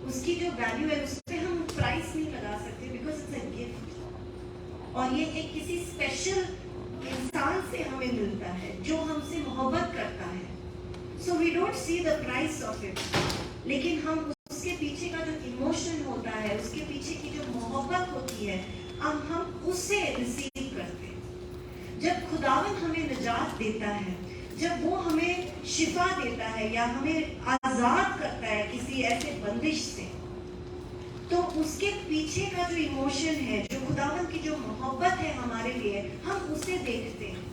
उसकी जो वैल्यू है उस पर हम प्राइस नहीं लगा सकते, बिकॉज इट्स अ गिफ्ट। और ये एक किसी स्पेशल इंसान से हमें मिलता है जो हमसे मोहब्बत करता है। So we don't see the price of it, लेकिन हम उसके पीछे का जो इमोशन होता है, उसके पीछे की जो मोहब्बत होती है, हम उसे रिसीव करते जब खुदावन हमें निजात देता है, जब वो हमें शिफा देता है या हमें आजाद करता है किसी ऐसे बंदिश से, तो उसके पीछे का जो इमोशन है, जो खुदावन की जो मोहब्बत है हमारे लिए, हम उसे देखते हैं।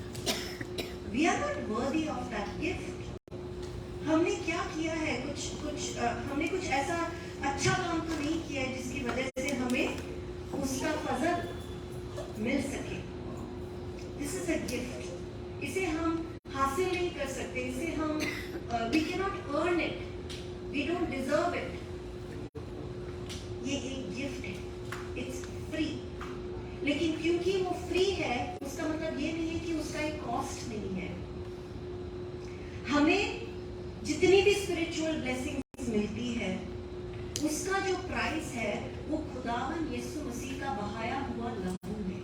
We are not worthy of that gift. हमने क्या किया है? हमने कुछ ऐसा अच्छा काम तो नहीं किया है जिसकी वजह से हमें उसका फजल मिल सके। This is a gift. इसे हम हासिल नहीं कर सकते, इसे हम we cannot earn it, we don't deserve it. ये एक गिफ्ट है, it's free. लेकिन क्योंकि वो फ्री है, उसका मतलब ये नहीं है कि उसका एक कॉस्ट नहीं है। हमें जितनी भी स्पिरिचुअल ब्लेसिंग्स मिलती है, उसका जो प्राइस है वो खुदावन यीशु मसीह का बहाया हुआ लहू है।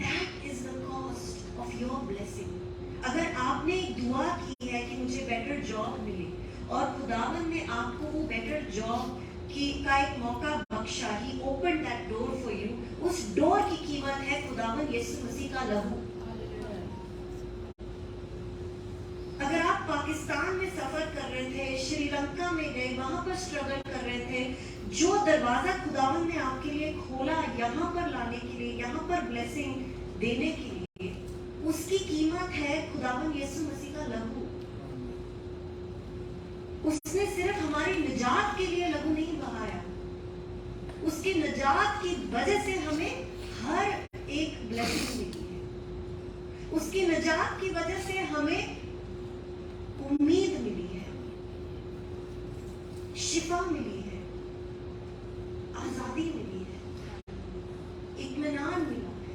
That is the cost of your blessing. अगर आपने एक दुआ की है कि मुझे बेटर जॉब मिले और खुदावन ने आपको वो बेटर जॉब का एक मौका बख्शा, he open that door for you, उस डोर की कीमत है खुदावन यीशु मसीह का लहू। अगर आप पाकिस्तान में सफर कर रहे थे, श्रीलंका में गए, वहां पर स्ट्रगल कर रहे थे, जो दरवाजा खुदावन ने आपके लिए खोला यहाँ पर लाने के लिए, यहाँ पर ब्लेसिंग देने के लिए, उसकी कीमत है खुदावन यीशु मसीह का लहू। उसने सिर्फ हमारी निजात के लिए लहू नहीं बहाया, उसकी निजात की वजह से हमें हर एक ब्लेसिंग मिली है, उसकी निजात की वजह से हमें उम्मीद मिली है, शिफा मिली है, आजादी मिली है, इत्मीनान मिला है,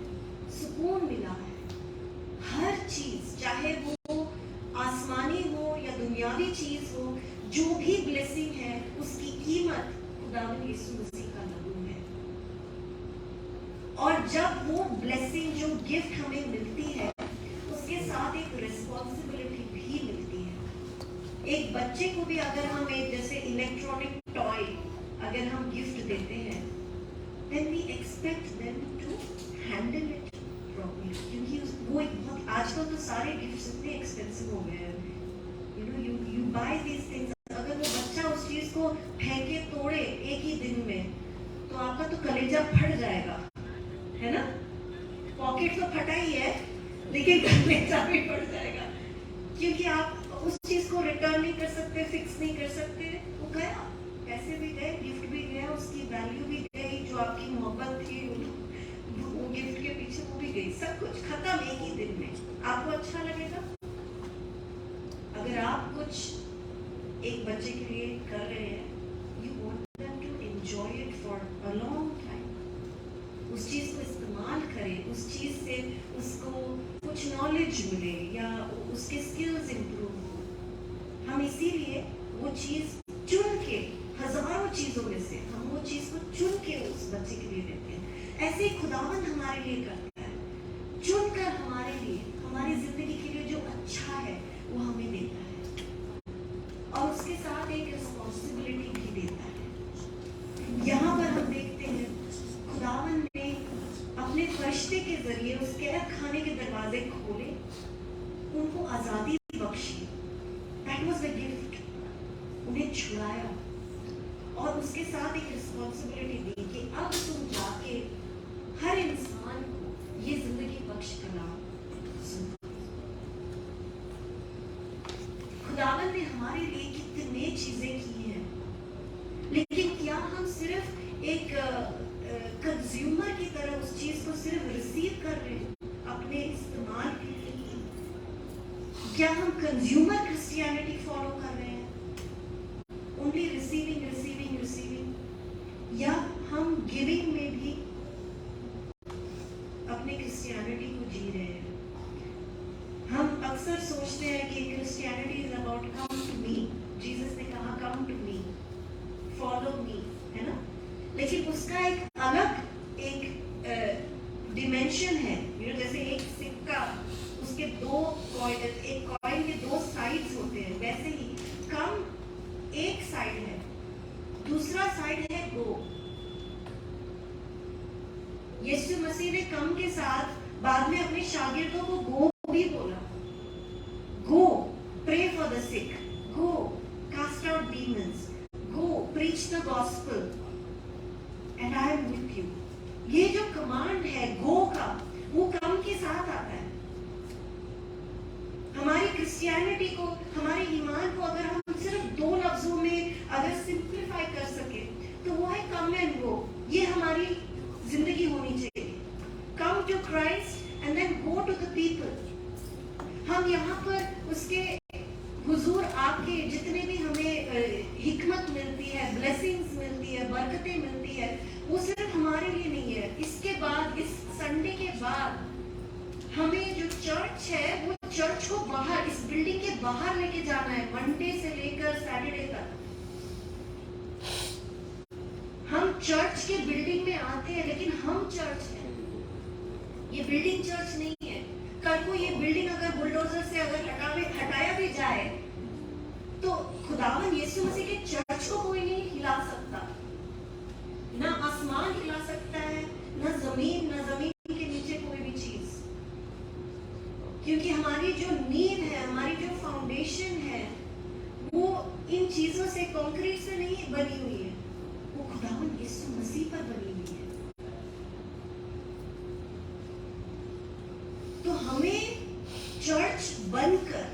सुकून मिला है। हर चीज, चाहे वो आसमानी हो या दुनियावी चीज हो, जो भी ब्लेसिंग है उसकी कीमत खुदावन यीशु मसीह का लहू है। और जब वो ब्लेसिंग, जो गिफ्ट हमें मिलती है, उसके साथ एक रिस्पॉन्सिबिलिटी भी मिलती है। एक बच्चे को भी अगर हम एक जैसे इलेक्ट्रॉनिक टॉय अगर हम गिफ्ट देते हैं, then we expect them to handle it properly, क्योंकि वो आजकल तो सारे गिफ्ट्स इतने एक्सपेंसिव हो गए हैं। You buy these things, अगर वो बच्चा उस चीज को फेंके तोड़े एक ही दिन में, तो आपका तो कलेजा फट जाएगा, है ना? पॉकेट तो फटा ही है, लेकिन कलेजा भी फट जाएगा, क्योंकि आप उस चीज को रिटर्न नहीं कर सकते, फिक्स नहीं कर सकते। वो गया, पैसे भी गए, गिफ्ट भी गया, उसकी वैल्यू भी गई, जो आपकी मोहब्बत थी वो गिफ्ट के पीछे वो भी गई, सब कुछ खत्म एक ही दिन में। आपको अच्छा लगेगा? अगर आप कुछ एक बच्चे के लिए कर रहे हैं, you want them to enjoy it for a long time, उस चीज को इस्तेमाल करें, उस चीज से उसको कुछ नॉलेज मिले या उसके स्किल्स इंप्रूव हो। हम इसीलिए वो चीज चुन के, हजारों चीजों में से हम वो चीज को चुन के उस बच्चे के लिए देते हैं। ऐसे ही खुदावन हमारे लिए करता है, चुनकर हमारे लिए, हमारी जिंदगी के लिए जो अच्छा है वो हमें देता है, और उसके साथ एक रिस्पॉन्सिबिलिटी भी देता है। यहाँ पर हम देखते हैं खुदावन ने अपने फरिश्ते के जरिए उस कैद खाने के दरवाजे खोले, उनको आजादी Bakshi. That was the gift. उन्हें छुड़ाया और उसके साथ एक रिस्पॉन्सिबिलिटी दी कि अब तुम जाके हर इंसान को ये जिंदगी बख्श कर लाओ। खुदावन ने हमारे लिए कितने चीजें की हैं, लेकिन क्या हम सिर्फ एक कंज्यूमर की तरह उस चीज को सिर्फ रिसीव कर रहे हैं अपने इस्तेमाल के लिए? क्या हम कंज्यूमर क्रिश्चियनिटी फॉलो कर रहे हैं, ओनली रिसीविंग रिसीविंग रिसीविंग, या हम गिविंग में भी अपने क्रिश्चियनिटी को जी रहे हैं? हम अक्सर सोचते हैं कि Christianity is about come to me, Jesus ने कहा कम टू मी, फॉलो मी, है ना? लेकिन उसका एक अलग एक डिमेंशन है, जैसे एक सिक्का, उसके दो कॉइन, एक कॉइन के दो साइड्स होते हैं, वैसे ही कम एक साइड है, दूसरा साइड है गो। यीशु मसीह ने कम के साथ बाद में अपने शागिर्दों को गो भी बोला, go pray for the sick, go cast out demons, go preach the gospel and I am with you. ये जो कमांड है गो का, वो कम के साथ आता है। हमारी क्रिश्चियनिटी को, हमारे ईमान को अगर हम सिर्फ 2 लफ्जों में अगर सिंप्लीफाई कर सके तो वो है कम एंड गो। ये हमारी जिंदगी होनी चाहिए। Come to Christ and then go to the people. हम यहाँ पर उसके हुजूर आके जितने भी हमें हिकमत मिलती है, ब्लेसिंग्स मिलती है, बरकतें मिलती है, वो सिर्फ हमारे लिए नहीं है। इसके बाद, इस संडे के बाद हमें जो चर्च है वो चर्च को बाहर, इस बिल्डिंग के बाहर लेके जाना है, मंडे से लेकर सैटरडे तक। हम चर्च के बिल्डिंग में आते हैं लेकिन हम चर्च हैं, ये बिल्डिंग चर्च नहीं है। कल को ये बिल्डिंग अगर बुलडोजर से अगर हटाया भी जाए तो खुदावन यीशु मसीह के चर्च को कोई नहीं हिला सकता। ना आसमान हिला सकता है, ना जमीन के नीचे कोई भी चीज, क्योंकि हमारी जो नींव है, हमारी जो फाउंडेशन है, वो इन चीजों से, कंक्रीट से नहीं बनी हुई है, वो खुदावन यीशु मसीह पर बनी हुई है। तो हमें चर्च बनकर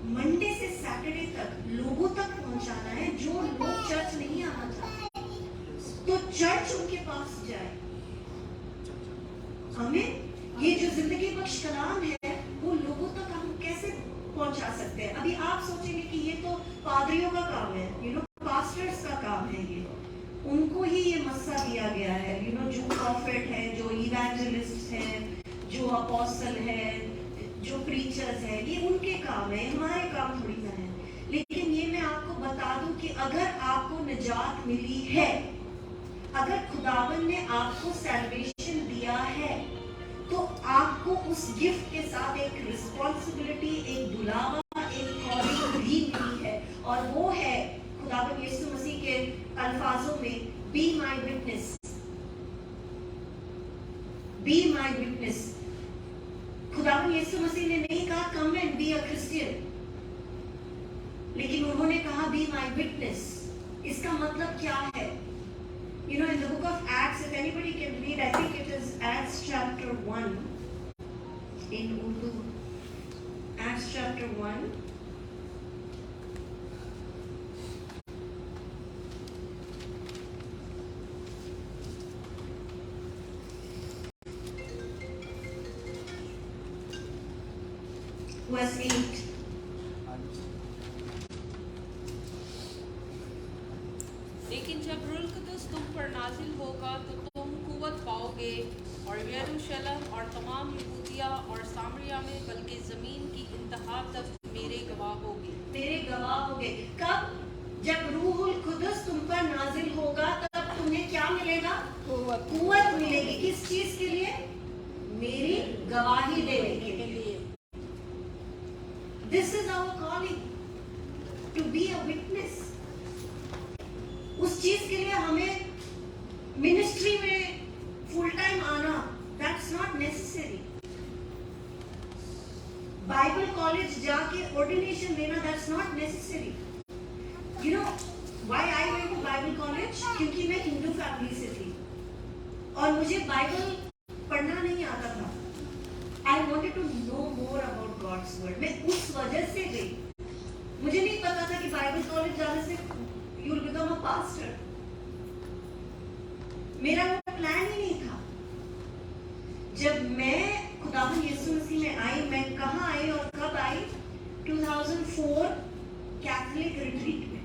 मंडे से सैटरडे तक लोगों तक पहुंचाना है जो लोग चर्च नहीं आना चाहते, तो चर्च उनके पास जाए। हमें ये जो जिंदगी बख्श कलाम है वो लोगों तक हम कैसे पहुंचा सकते हैं? अभी आप सोचेंगे कि ये तो पादरियों का काम है, पास्टर्स का काम है, ये उनको ही ये मस्सा दिया गया है। जो प्रॉफिट है, जो इवेंजलिस्ट है, जो अपोस्टल है, जो प्रीचर्स है, ये उनके काम है, हमारे काम थोड़ी ना है। लेकिन ये मैं आपको बता दूं कि अगर आपको निजात मिली है, अगर खुदावन ने आपको सैल्वेशन दिया है, तो आपको उस गिफ्ट के साथ एक रिस्पॉन्सिबिलिटी, एक बुलावा, एक कॉलिंग भी मिली है, और वो है खुदावन यीशु मसीह के अल्फाजों में, be my witness, be my witness. खुदावन यीशु मसीह ने नहीं कहा come and be a Christian, लेकिन उन्होंने कहा बी माई विटनेस। इसका मतलब क्या है? in the book of Acts, if anybody can read, I think it is Acts chapter 1 in Urdu. Acts chapter 1. Verse 8. लेकिन जब रूह कुदस तुम पर नाजिल होगा तो तुम कुव्वत पाओगे और यरूशलेम और तमाम यहूदिया और सामरिया में बल्कि ज़मीन की इंतहा तक मेरे गवाह होगे। मेरे गवाह होगे। कब? जब रूहुल कुदस तुम पर नाजिल होगा तब तुम्हें क्या मिलेगा? कुव्वत मिलेगी। किस चीज के लिए? मेरी गवाही देने के लिए। This is our calling, to be a witness. उस चीज के लिए हमें मिनिस्ट्री में फुल टाइम आना, that's not necessary. Bible college जाके ऑर्डिनेशन लेना, that's not necessary. Why I went to Bible college? क्योंकि मैं हिंदू फैमिली से थी और मुझे बाइबल पढ़ना नहीं आता था। I wanted to know more about God's word. मैं उस वजह से गई। मुझे नहीं पता था कि बाइबल कॉलेज जाने से you will become a pastor. मेरा वो प्लान ही नहीं था। जब मैं खुदावन यीशु मसीह में आई, मैं कहाँ आई और कब आई? 2004 कैथोलिक रिट्रीट में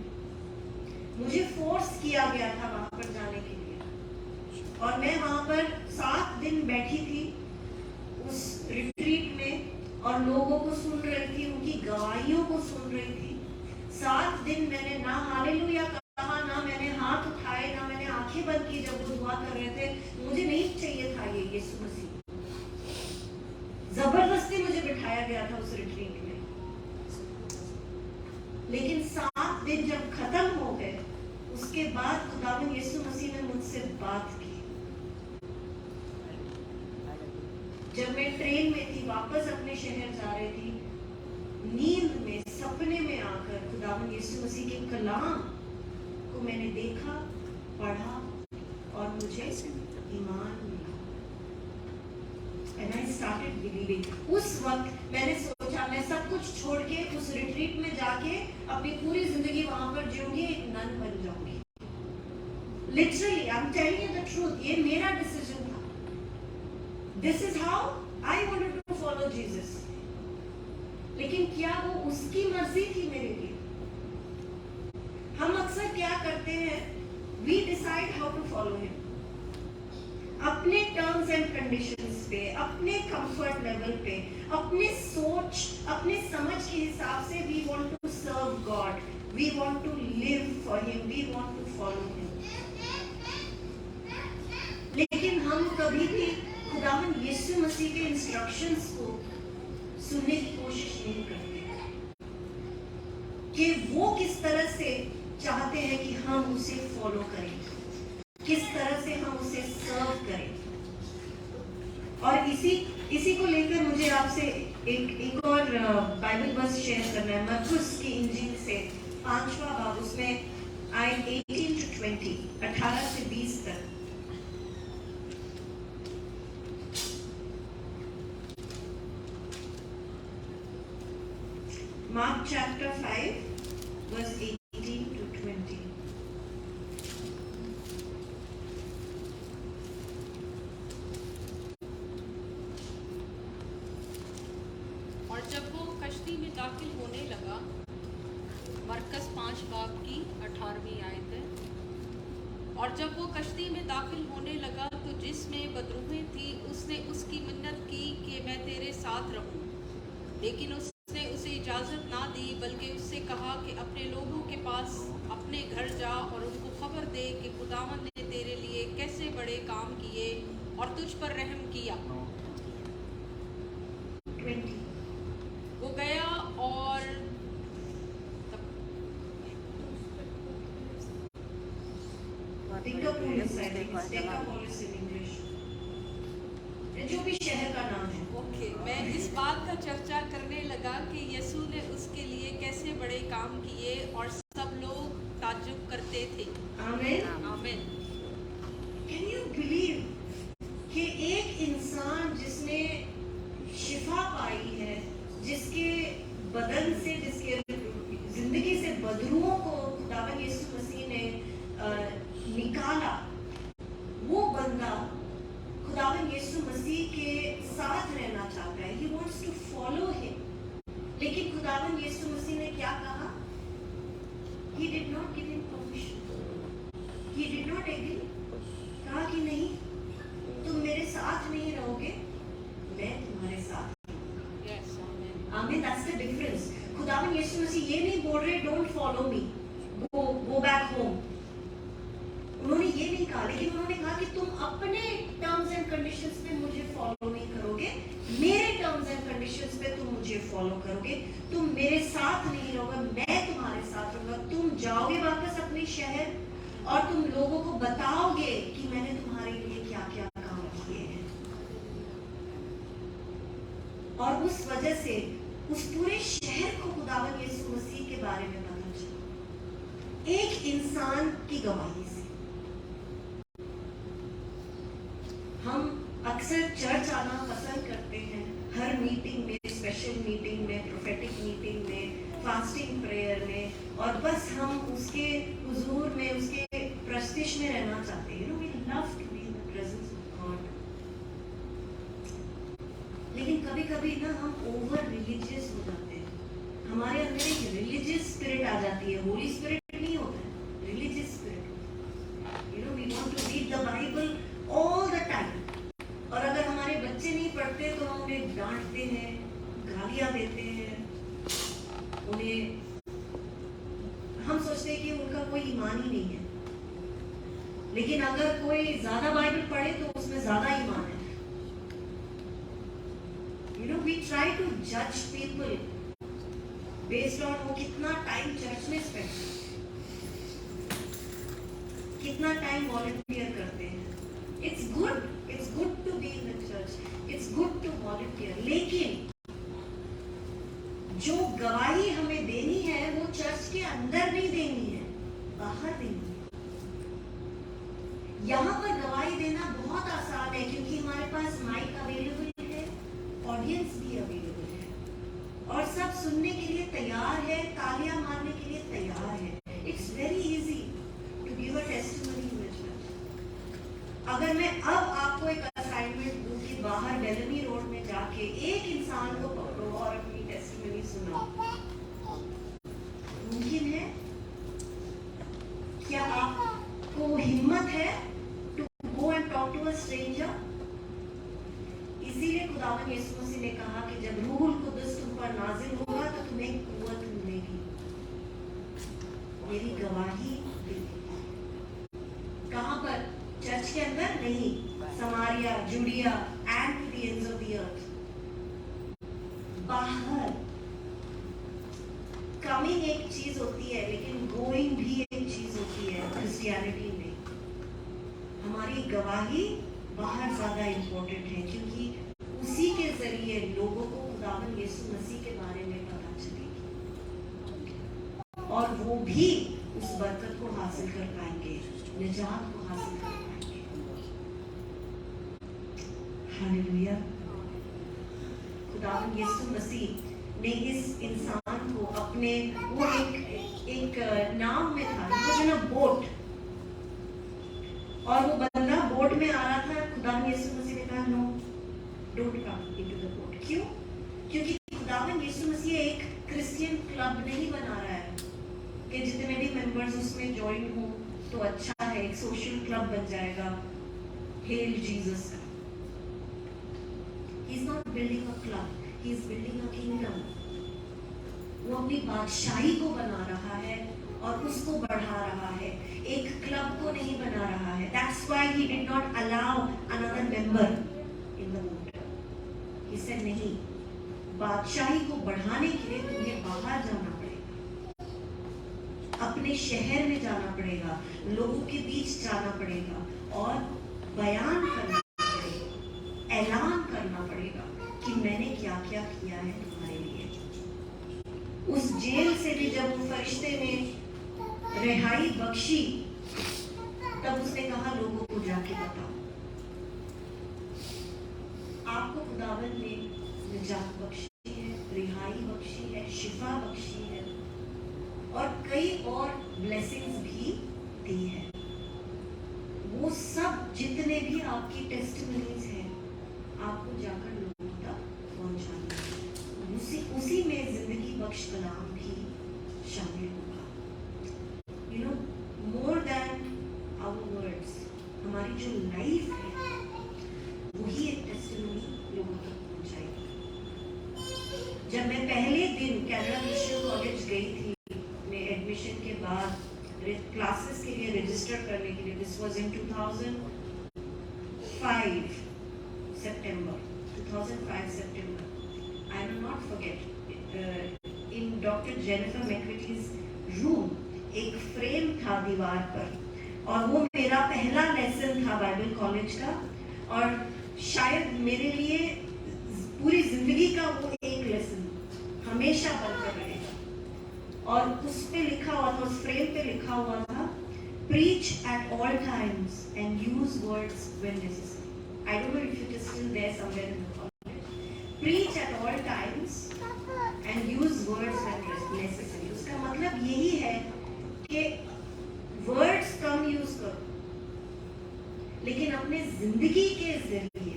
मुझे फोर्स किया गया था वहां पर जाने के लिए, और मैं वहां पर 7 दिन बैठी थी उस रिट्रीट में और लोगों को सुन रही थी, उनकी गवाहियों को सुन रही थी। 7 दिन मैंने ना हालेलुया कहा, ना मैंने हाथ उठाए, ना मैंने आंखें बंद की जब वो दुआ कर रहे थे। मुझे नहीं चाहिए था ये यीशु मसीह, जबरदस्ती मुझे बिठाया गया था उस रिट्रीट में। लेकिन 7 दिन जब खत्म हो गए, उसके बाद खुदावन यीशु मसीह ने मुझसे बात की। जब मैं ट्रेन में थी, वापस अपने शहर जा रही थी, नींद में, सपने में आकर खुदावंद यीशु मसीह के कलाम को मैंने देखा, पढ़ा और मुझे ईमान मिला। And I started believing. उस वक्त मैंने सोचा मैं सब कुछ छोड़ के उस रिट्रीट में जाके अपनी पूरी जिंदगी वहां पर जीऊंगी, एक नन बन जाऊंगी। Literally, I'm telling you the truth. ये मेरा डिसीजन था। This is how I wanted to follow Jesus. लेकिन क्या वो उसकी मर्जी थी मेरे लिए? हम अक्सर क्या करते हैं? We decide how to follow him. अपने टर्म्स एंड कंडीशंस पे, अपने कंफर्ट लेवल पे, अपने सोच, अपने समझ के हिसाब से we want to serve God, we want to live for him, we want to follow him. लेकिन हम कभी भी खुदावंद यीशु मसीह के इंस्ट्रक्शंस को सुनने की कोशिश नहीं करते कि वो किस तरह से चाहते हैं कि हम उसे फॉलो करें, किस तरह से हम उसे सर्व करें। और इसी को लेकर मुझे आपसे एक और बाइबल वर्स शेयर करना है। मरकुस की इंजील से 5वां बाब, उसमें आयत 18 to 20, 18 से 20 तक। Mark chapter 5 verse 18 to 20। और जब वो कश्ती में दाखिल होने लगा, मरकस 5 बाब की 18वीं आयत है। और जब वो कश्ती में दाखिल होने लगा तो जिसमें बदरूहें थी उसने उसकी मिन्नत की कि मैं तेरे साथ रहूं, लेकिन उसने उसे इजाज़त ना दी, बल्कि उससे कहा कि अपने लोगों के पास अपने घर जा और उनको खबर दे कि खुदावंद ने तेरे लिए कैसे बड़े काम किए और तुझ पर रहम किया। 20। वो गया और Decapolis, I think it's Decapolis in English। जो भी शहर का नाम है। ओके, मैं इस बात का चर्चा करने लगा कि यीशु ने उसके लिए कैसे बड़े काम किए और सब लोग ताज्जुब करते थे। आमीन। आमीन। Can you believe कि एक इंसान जिसने शिफा पाई है, जिसके बदन से, जिसके जिंदगी से बदरुओं को खुदावंद यीशु मसीह ने निकाला, वो बंदा खुदावंद यीशु मसीह के साथ रहना चाहता है। He wants to follow him। लेकिन खुदावंद यीशु मसीह ने क्या कहा? He did not give him permission। He did not agree। कहा कि नहीं, तुम मेरे साथ नहीं रहोगे, मैं तुम्हारे साथ। यस, आमीन। आमीन। That's the difference। खुदावंद यीशु मसीह ये नहीं बोल रहे don't follow me, go back home। उन्होंने ये नहीं कहा, लेकिन उन्होंने कहा कि तुम अपने टर्म्स एंड कंडीशंस पे मुझे फॉलो नहीं करोगे, मेरे टर्म्स एंड कंडीशंस पे तुम मुझे फॉलो करोगे। तुम मेरे साथ नहीं रहोगे, मैं तुम्हारे साथ रहूंगा। तुम जाओगे वापस अपने शहर और तुम लोगों को बताओगे कि मैंने तुम्हारे लिए क्या क्या काम किए हैं। और उस वजह से उस पूरे शहर को खुदावंद यीशु मसीह के बारे में पता चला, एक इंसान की गवाही से। हम अक्सर चर्च आना पसंद करते हैं, हर मीटिंग में, स्पेशल मीटिंग में, प्रोफेटिक मीटिंग में, फास्टिंग प्रेयर में, और बस हम उसके हुजूर में, उसके प्रस्तिश में रहना चाहते हैं। We love to be in the presence of God. लेकिन कभी-कभी ना हम ओवर रिलीजियस हो जाते हैं, हमारे अंदर एक रिलीजियस स्पिरिट आ जाती है। होली स्पिरिट नहीं होता है, रिलीजियस स्पिरिट होता है। We want to read the Bible all the time, और अगर हमारे बच्चे नहीं पढ़ते तो हम उन्हें डांटते हैं, गालियां देते हैं, उन्हें हम सोचते हैं कि उनका कोई ईमान ही नहीं है। लेकिन अगर कोई ज्यादा बाइबल पढ़े तो उसमें ज्यादा ईमान है। we try to judge people based on वो कितना टाइम चर्च में स्पेंड, कितना टाइम वॉलंटियर करते हैं। It's good to to be in the church. It's good to volunteer. लेकिन जो गवाही हमें देनी है वो चर्च के अंदर नहीं देनी है, बाहर देनी है। यहाँ पर गवाही देना बहुत आसान है क्योंकि हमारे पास माइक अवेलेबल है, ऑडियंस भी अवेलेबल है और सब सुनने के लिए तैयार है, तालियां मारने के लिए तैयार है। It's very easy to give a testimony in the church. अगर मैं अब आपको एक असाइनमेंट दूं कि बाहर बेलनी रोड में जाके एक इंसान को पकड़ो और अपनी टेस्टिमनी सुनाओ, मुमकिन है? क्या आपको हिम्मत है to go and talk to a stranger? इसीलिए खुदावंद यीशु मसीह ने कहा कि जब रूहुल कुद्दुस तुम पर नाजिल होगा तो तुम्हें कुव्वत मिलेगी, मेरी गवाही देगी। कहां पर? चर्च के अंदर नहीं, Samaria, Judea and to the ends of the earth. बाहर कमिंग एक चीज होती है लेकिन गोइंग भी एक चीज होती है क्रिश्चियनिटी में। हमारी गवाही बाहर ज्यादा इंपॉर्टेंट है क्योंकि उसी के जरिए लोगों को खुदावंद यीशु मसीह के बारे में पता चलेगी और वो भी उस बरकत को हासिल कर पाएंगे, निजात को हासिल कर पाएंगे। हालेलुया। खुदावंद यीशु मसीह ने इस इंसान को अपने वो एक नाव में था, वो बोट, और वो बंदा बोट में आ रहा था। खुदावंद यीशु मसीह ने कहा no, don't come into the boat. क्यों? क्योंकि खुदावंद यीशु मसीह एक क्रिश्चियन क्लब नहीं बना रहा है कि जितने भी मेंबर्स उसमें ज्वाइन हो तो अच्छा है, एक सोशल क्लब बन जाएगा हेल जीसस का। He is not building a club, he is building a kingdom. वो अपनी बादशाही को बना रहा है और उसको बढ़ा रहा है, एक क्लब को नहीं बना रहा है। That's why he did not allow another member in the boat. He said नहीं, बादशाही को बढ़ाने के लिए तुम्हें बाहर जाना पड़ेगा, अपने शहर में जाना पड़ेगा, लोगों के बीच जाना पड़ेगा और बयान करना पड़ेगा, ऐलान करना पड़ेगा कि मैंने क्या क्या किया है तुम्हारे लिए। उस जेल से भी जब उस फरिश्ते ने रिहाई बख्शी तब उसने कहा लोगों को जाके बताओ। आपको खुदावंद ने निजात बख्शी है, रिहाई बख्शी है, शिफा बख्शी है और कई और ब्लेसिंग्स भी दी है। वो सब जितने भी आपकी टेस्टिमनीज हैं आपको जाकर लोगों तक पहुंचाना है। उसी में जिंदगी बख्श कलाम भी शामिल होगा। You know, more than our words, हमारी जो लाइफ है वही एक टेस्टिमनी लोगों तक पहुंचाएगी। जब मैं पहले दिन कैनेडा मिशन कॉलेज गई थी अपने एडमिशन के बाद क्लासेस के लिए रजिस्टर करने के लिए, this was in 2005 September. I will not forget. In Dr. Jennifer McVitie's room एक फ्रेम था दीवार पर और वो मेरा पहला लेसन था बाइबल कॉलेज का और शायद मेरे लिए पूरी जिंदगी का वो एक लेसन हमेशा बनकर रहेगा। और उस पे लिखा हुआ था, उस फ्रेम पे लिखा हुआ था, preach at all times and use words when necessary. I don't know if it is still there somewhere in the college. Preach at all times and use words when necessary. उसका मतलब यही है कि words कम use करो लेकिन अपने जिंदगी के जरिए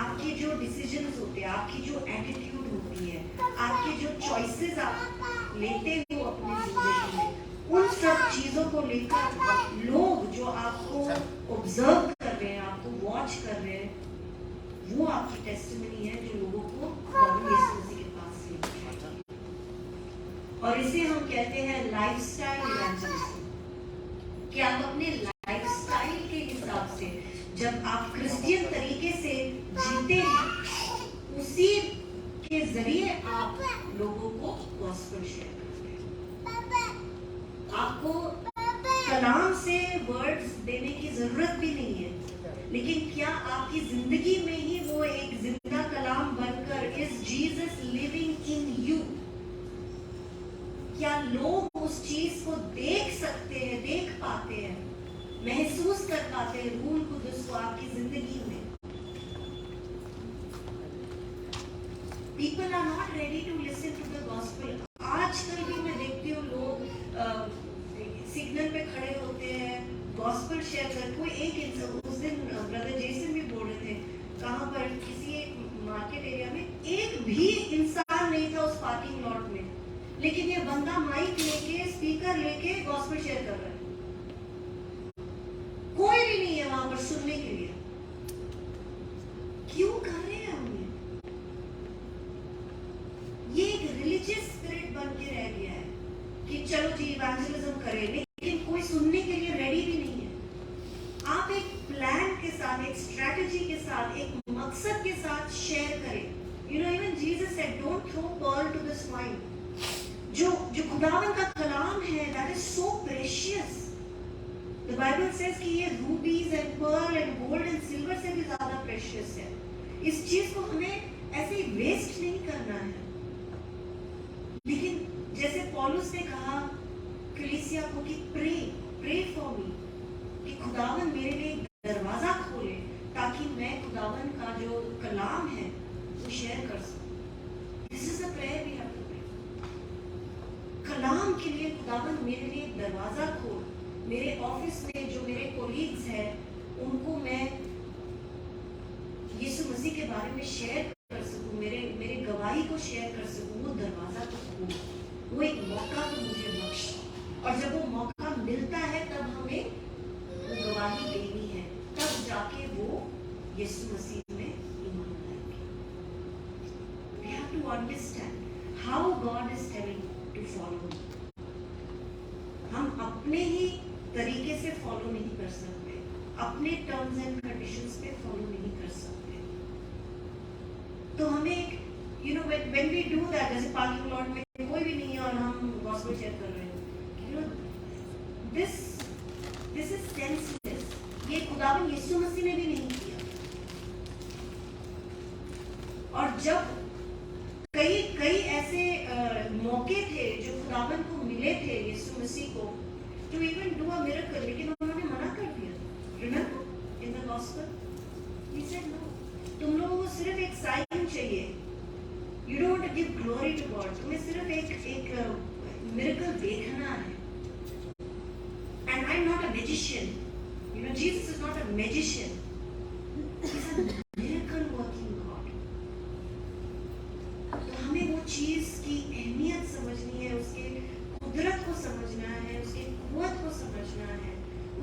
आपके जो डिसीजंस होते हैं, आपकी जो एटीट्यूड होती है, आपके जो चॉइसेस आप लेते हो अपनी जिंदगी में, उन सब चीजों को लेकर लोग जो आपको ऑब्जर्व कर रहे हैं, आपको वॉच कर रहे हैं, वो आपकी टेस्टिमनी है जो लोगों को यीशु मसीह के पास लेके आएगी। और इसे हम कहते हैं लाइफस्टाइल इवेंजलिज्म, कि आप अपने लाइफस्टाइल के हिसाब से जब आप क्रिश्चियन तरीके से जीते हैं, उसी के जरिए आप लोगों को गॉस्पेल शेयर करते हैं। आपको कलाम से वर्ड्स देने की जरूरत भी नहीं है, लेकिन क्या आपकी जिंदगी में ही वो एक जिंदा कलाम बनकर is Jesus living in you? क्या लोग उस चीज को देख सकते हैं, देख पाते हैं, महसूस कर पाते हैं रूह कुदस को आपकी जिंदगी में? People are not ready to listen to the gospel. आजकल भी मैं देखती हूँ लोग सिग्नल पे खड़े होते हैं, गॉस्पेल शेयर कर, कोई एक इंसान, उस दिन ब्रदर जेसन भी बोल रहे थे, कहाँ पर किसी एक मार्केट एरिया में एक भी इंसान नहीं था उस पार्किंग लॉट में, लेकिन ये बंदा माइक लेके, स्पीकर लेके गॉस्पेल शेयर कर रहा है। कोई भी नहीं है वहां पर सुनने के लिए। क्यों कर रहे हैं हम ये एक रिलीजियस स्पिरिट बन के रह गया है कि चलो जी इवेंजलिज्म करें, लेकिन कोई सुनने के लिए रेडी भी नहीं है। आप एक प्लान के साथ, एक स्ट्रेटजी के साथ, एक मकसद के साथ शेयर करें। You know even Jesus said don't throw pearl to the swine. जो खुदावन का कलाम है, that is so precious. The Bible says कि ये rubies and pearl and gold and silver से भी ज्यादा प्रेशियस है। इस चीज को हमें ऐसे ही वेस्ट नहीं करना है। लेकिन जैसे पौलुस ने कहा कलीसिया को कि प्रे फॉर मी, कि खुदावन मेरे लिए दरवाजा खोले ताकि मैं खुदावन का जो कलाम है वो शेयर कर सकूं। This is a prayer we have to pray. कलाम के लिए खुदावन मेरे लिए दरवाजा खोल। मेरे ऑफिस में जो मेरे कोलीग्स हैं उनको मैं यीशु मसीह के बारे में शेयर कर सकूं, मेरे गवाही को शेयर कर सकूं। वो दरवाजा तो खोल, वो एक मौका तो मुझे बख्श। और जब वो मौका मिलता है तब हमें वो गवाही देनी है, तब जाके वो यीशु मसीह में ईमान लाएंगे। We have to understand how God is telling to follow. हम अपने ही तरीके से फॉलो नहीं कर सकते, अपने टर्म्स एंड कंडीशंस पे फॉलो नहीं कर सकते। तो हमें एक when we do that, जैसे पार्किंग लॉट में कोई भी नहीं है और हम गॉस्पेल शेयर कर रहे हैं, this is senseless. ये खुदावन यीशु मसीह ने भी नहीं किया। और जब कई ऐसे मौके थे जो खुदावन को मिले थे यीशु मसीह को to even do a miracle, लेकिन उन्होंने मना कर दिया। Remember in the gospel he said no, तुम लोगों को सिर्फ एक साइन चाहिए। You don't want to give glory to God. तुम्हें सिर्फ एक miracle देखना है। And I'm not a magician. You know, Jesus is not a magician. He's a miracle working God. तो हमें वो चीज की अहमियत समझनी है, उसके कुदरत को समझना है, उसके कुव्वत को समझना है,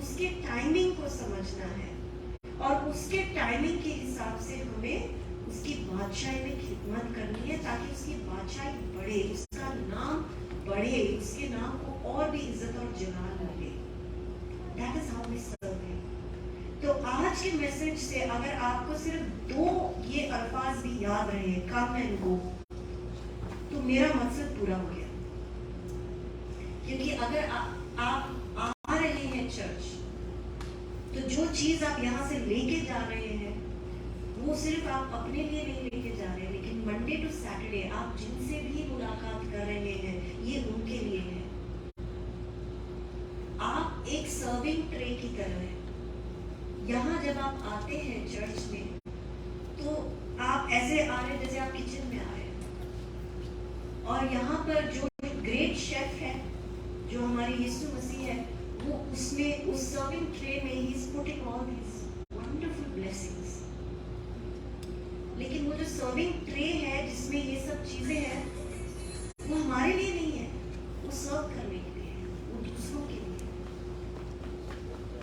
उसके टाइमिंग को समझना है, और उसके टाइमिंग के हिसाब से हमें उसकी बादशाही में खिदमत करनी है ताकि उसकी बादशाही बढ़े, उसका नाम बढ़े, उसके नाम को और भी इज्जत और जलाल मिले। That is how we serve him. तो आज के मैसेज से अगर आपको सिर्फ 2 ये अल्फाज भी याद रहे, come and go, तो मेरा मकसद पूरा हो गया। क्योंकि अगर आप आ रहे हैं चर्च, तो जो चीज आप यहाँ से लेके जा रहे हैं वो सिर्फ आप अपने लिए नहीं लेके जा रहे हैं, लेकिन मंडे टू सैटरडे आप जिनसे भी मुलाकात कर रहे हैं ये उनके लिए है। आप एक सर्विंग ट्रे की तरह है। यहाँ जब आप आते हैं चर्च में तो आप ऐसे आ रहे हैं जैसे आप किचन में आ रहे हैं, और यहाँ पर जो ग्रेट शेफ है, जो हमारे यीशु मसीह है, वो उसमें उस सर्विंग ट्रे में he is putting all these wonderful blessings. लेकिन वो जो सर्विंग ट्रे है जिसमें ये सब चीजें हैं, वो हमारे लिए नहीं है, वो सर्व करने के लिए है, वो दूसरों के लिए।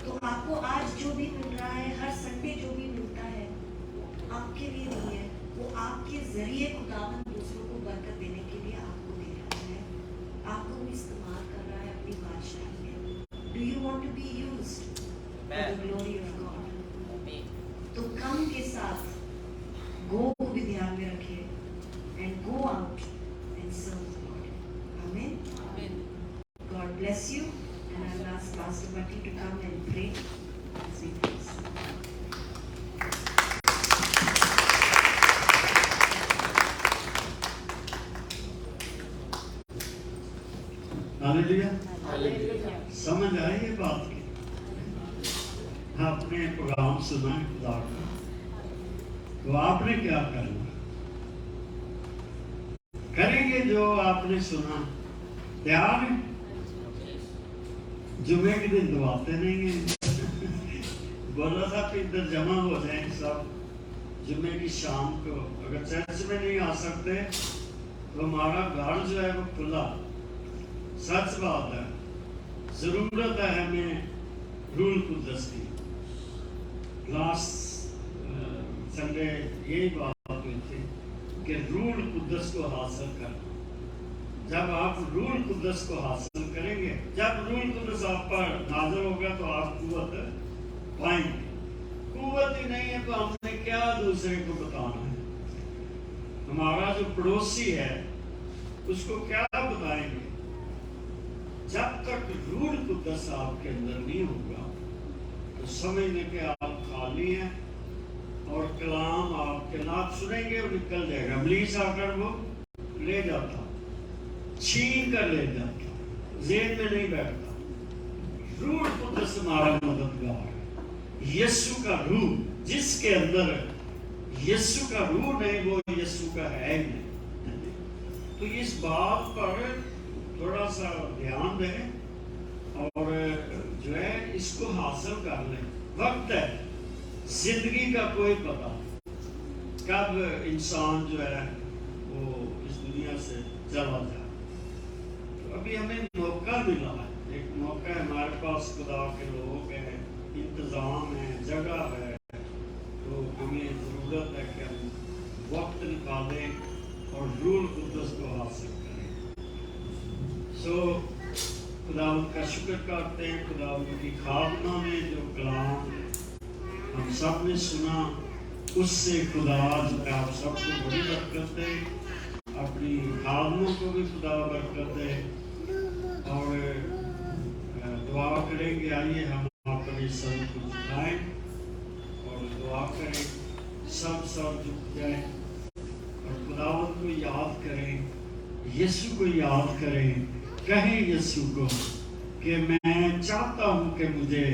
तो आपको आज जो भी मिल रहा है, हर संडे जो भी मिलता है, वो आपके लिए नहीं है, वो आपके जरिए खुदावन दूसरों को बरकत देने के लिए आपको दे रहा है, आपको भी इस्तेमाल कर रहा है अपनी बादशाही में। Do you want to be used for the glory of God? तो कम के साथ गो को भी ध्यान में रखिए and go out and serve God. Amen. God bless you and I will ask pastor बटी to come and pray as we close. Hallelujah. समझ आई ये बात की? आपने प्रोग्राम सुना है खुदा का, तो आपने क्या करना? करेंगे जो आपने सुना? तैयार है? जुमे के दिन दबाते नहीं है। बोला था कि इधर जमा हो जाए सब जुमे की शाम को। अगर चर्च में नहीं आ सकते तो हमारा घर जो है वो खुला। सच बात है, जरूरत है हमें रूल कुदस की। लास्ट संडे यही बात हुई थी कि रूल कुदस को हासिल करना। जब आप रूल कुदस को हासिल करेंगे, जब रूल कुदस आप पर नाज़िल होगा तो आप कुव्वत पाएंगे। कुव्वत ही नहीं है तो हमने क्या दूसरे को बताना है? हमारा जो पड़ोसी है उसको क्या बताएंगे? जब तक रूल कुदस आपके अंदर नहीं होगा तो समझने के आप खाली हैं और कलाम आपके नाक सुनेंगे और निकल जाएगा। इब्लीस आकर वो ले जाता, छीन कर ले जाता, जेब में नहीं बैठता। रूह कुदस हमारा मददगार है। यीशु का रूह जिसके अंदर है, यीशु का रूह नहीं, वो यीशु का है ही नहीं। तो इस बात पर थोड़ा सा ध्यान दें और जो है इसको हासिल कर लें। वक्त है, जिंदगी का कोई पता कब इंसान जो है वो इस दुनिया से चला जाए। तो अभी हमें मौका मिला है, एक मौका है हमारे पास। खुदा के लोग हैं, इंतजाम है, जगह है, तो हमें ज़रूरत है कि हम वक्त निकालें और रूल कुदस को हासिल करें। सो खुदावंद का शुक्र करते हैं। खुदावंद की खादमा में जो कलाम हम सब ने सुना, उससे खुदा जो है आप सबको बड़ी बरकत दे, अपनी खादमों को भी खुदा बरकत दे। और दुआ करेंगे। आइए हम अपने सर को झुकाएं और दुआ करें। सब सर झुक जाए और खुदावंद को याद करें, यीशु को याद करें। कहें यीशु को कि मैं चाहता हूं कि मुझे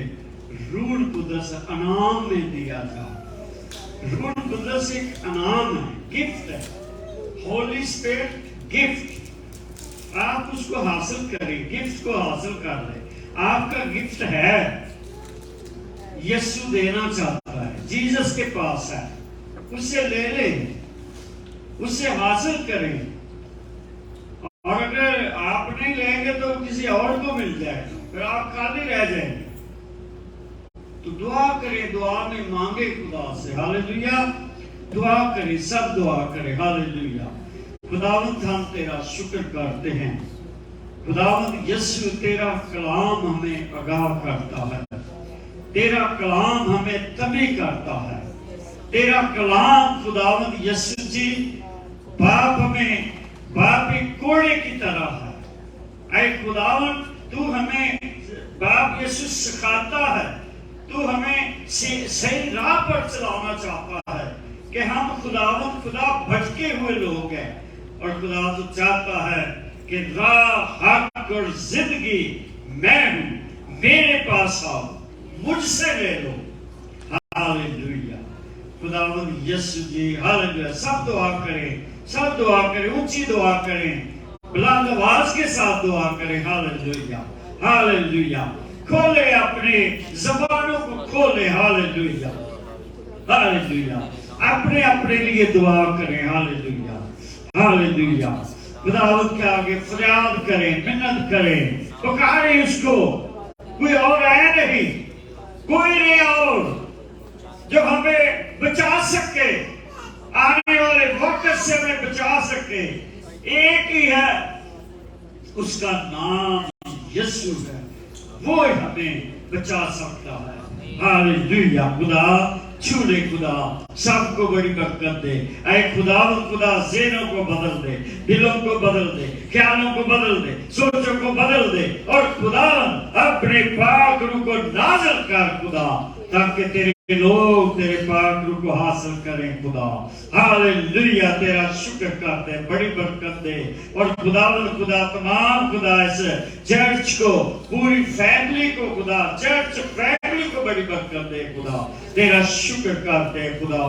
रूह कुदस अनाम में दिया जाए। रूह कुदस एक अनाम है, गिफ्ट है। होली स्पिरिट गिफ्ट, आप उसको हासिल करें, गिफ्ट को हासिल कर लें। आपका गिफ्ट है, यीशु देना चाहता है, जीसस के पास है, उससे ले लें, उससे हासिल करें। और अगर आप नहीं लेंगे तो किसी और को मिल जाएगा, फिर आप खाली रह जाएंगे। तो दुआ करें, दुआ में मांगे खुदा से। हालेलुया। दुआ करें, सब दुआ करें। हालेलुया। खुदावंद हम तेरा शुक्र करते हैं। खुदावंद यीशु तेरा कलाम हमें आगाह करता है, तेरा कलाम हमें तभी करता है। तेरा कलाम खुदावंद यीशु जी बाप में बाप एक कोड़े की तरह है। ऐ खुदावंद तू हमें बाप यीशु सिखाता है, तू हमें सही राह पर चलाना चाहता है कि हम खुदावंद खुदा भटके हुए लोग हैं और खुदा तो चाहता है कि राह हक और जिंदगी मैं हूं, मेरे पास आओ, मुझसे ले लो। हालेलुया। खुदावंद यीशु जी हालेलुया। सब दुआ करें, सब दुआ करें, ऊंची दुआ करें, बुलंद आवाज के साथ दुआ करें। हालेलुया। हालेलुया। खोले अपने ज़बानों को खोले। हालेलुया। हालेलुया। अपने अपने लिए दुआ करें। हालेलुया। हालेलुया। खुदावंद के आगे फरियाद करें, मिन्नत करें, पुकारें उसको। कोई और है नहीं, कोई नहीं और जो हमें बचा सके, आने वाले वक्त से हमें बचा सके। एक ही है, उसका नाम यीशु है, वो हमें बचा सकता है। हालेलुया। खुदा छू ले, खुदा सबको बड़ी बरकत दे। ऐ खुदा खुदा ज़हनों को बदल दे, दिलों को बदल दे, ख्यालों को बदल दे, सोचों को बदल दे और खुदा अपने पाक रूह को नाज़िल कर खुदा, ताकि तेरे लोग तेरे पाक रूह को हासिल करें खुदा। हालेलुया, तेरा शुक्र करते, बड़ी बरकत दे। और खुदा तमाम खुदा इस चर्च को, पूरी फैमिली को खुदा, चर्च फैमिली को बड़ी बरकत दे खुदा। तेरा शुक्र करते खुदा।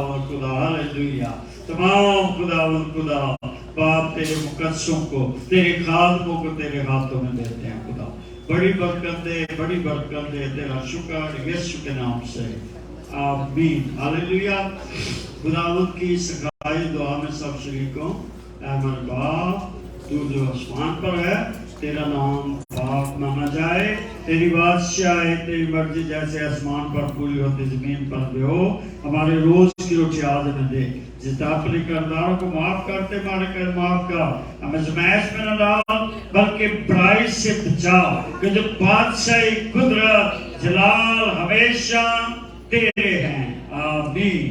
हालेलुया, तमाम खुदा बाप तेरे मुकद्दसों को, तेरे खादमों को तेरे हाथों में देते हैं खुदा। बड़ी बरकत दे, बड़ी बरकत दे। तेरा शुक्र यीशु के नाम से, आमीन। हालेलुया। खुदावंद की सिखाई दुआ में सब शरीकों, हमारे बाप तू जो आसमान पर है, तेरा नाम पाक माना जाए, तेरी बादशाही, तेरी मर्जी जैसे आसमान पर पूरी होती जमीन पर भी हो। हमारे रोज की रोटी आज हमें दे, जिस अपने करदारों को माफ करते हमारे कर माफ कर, हमें आजमाइश में न डाल बल्कि बुराई से बचा, कि जो बादशाही, कुदरत, जलाल हमेशा तेरे हैं। आमीन।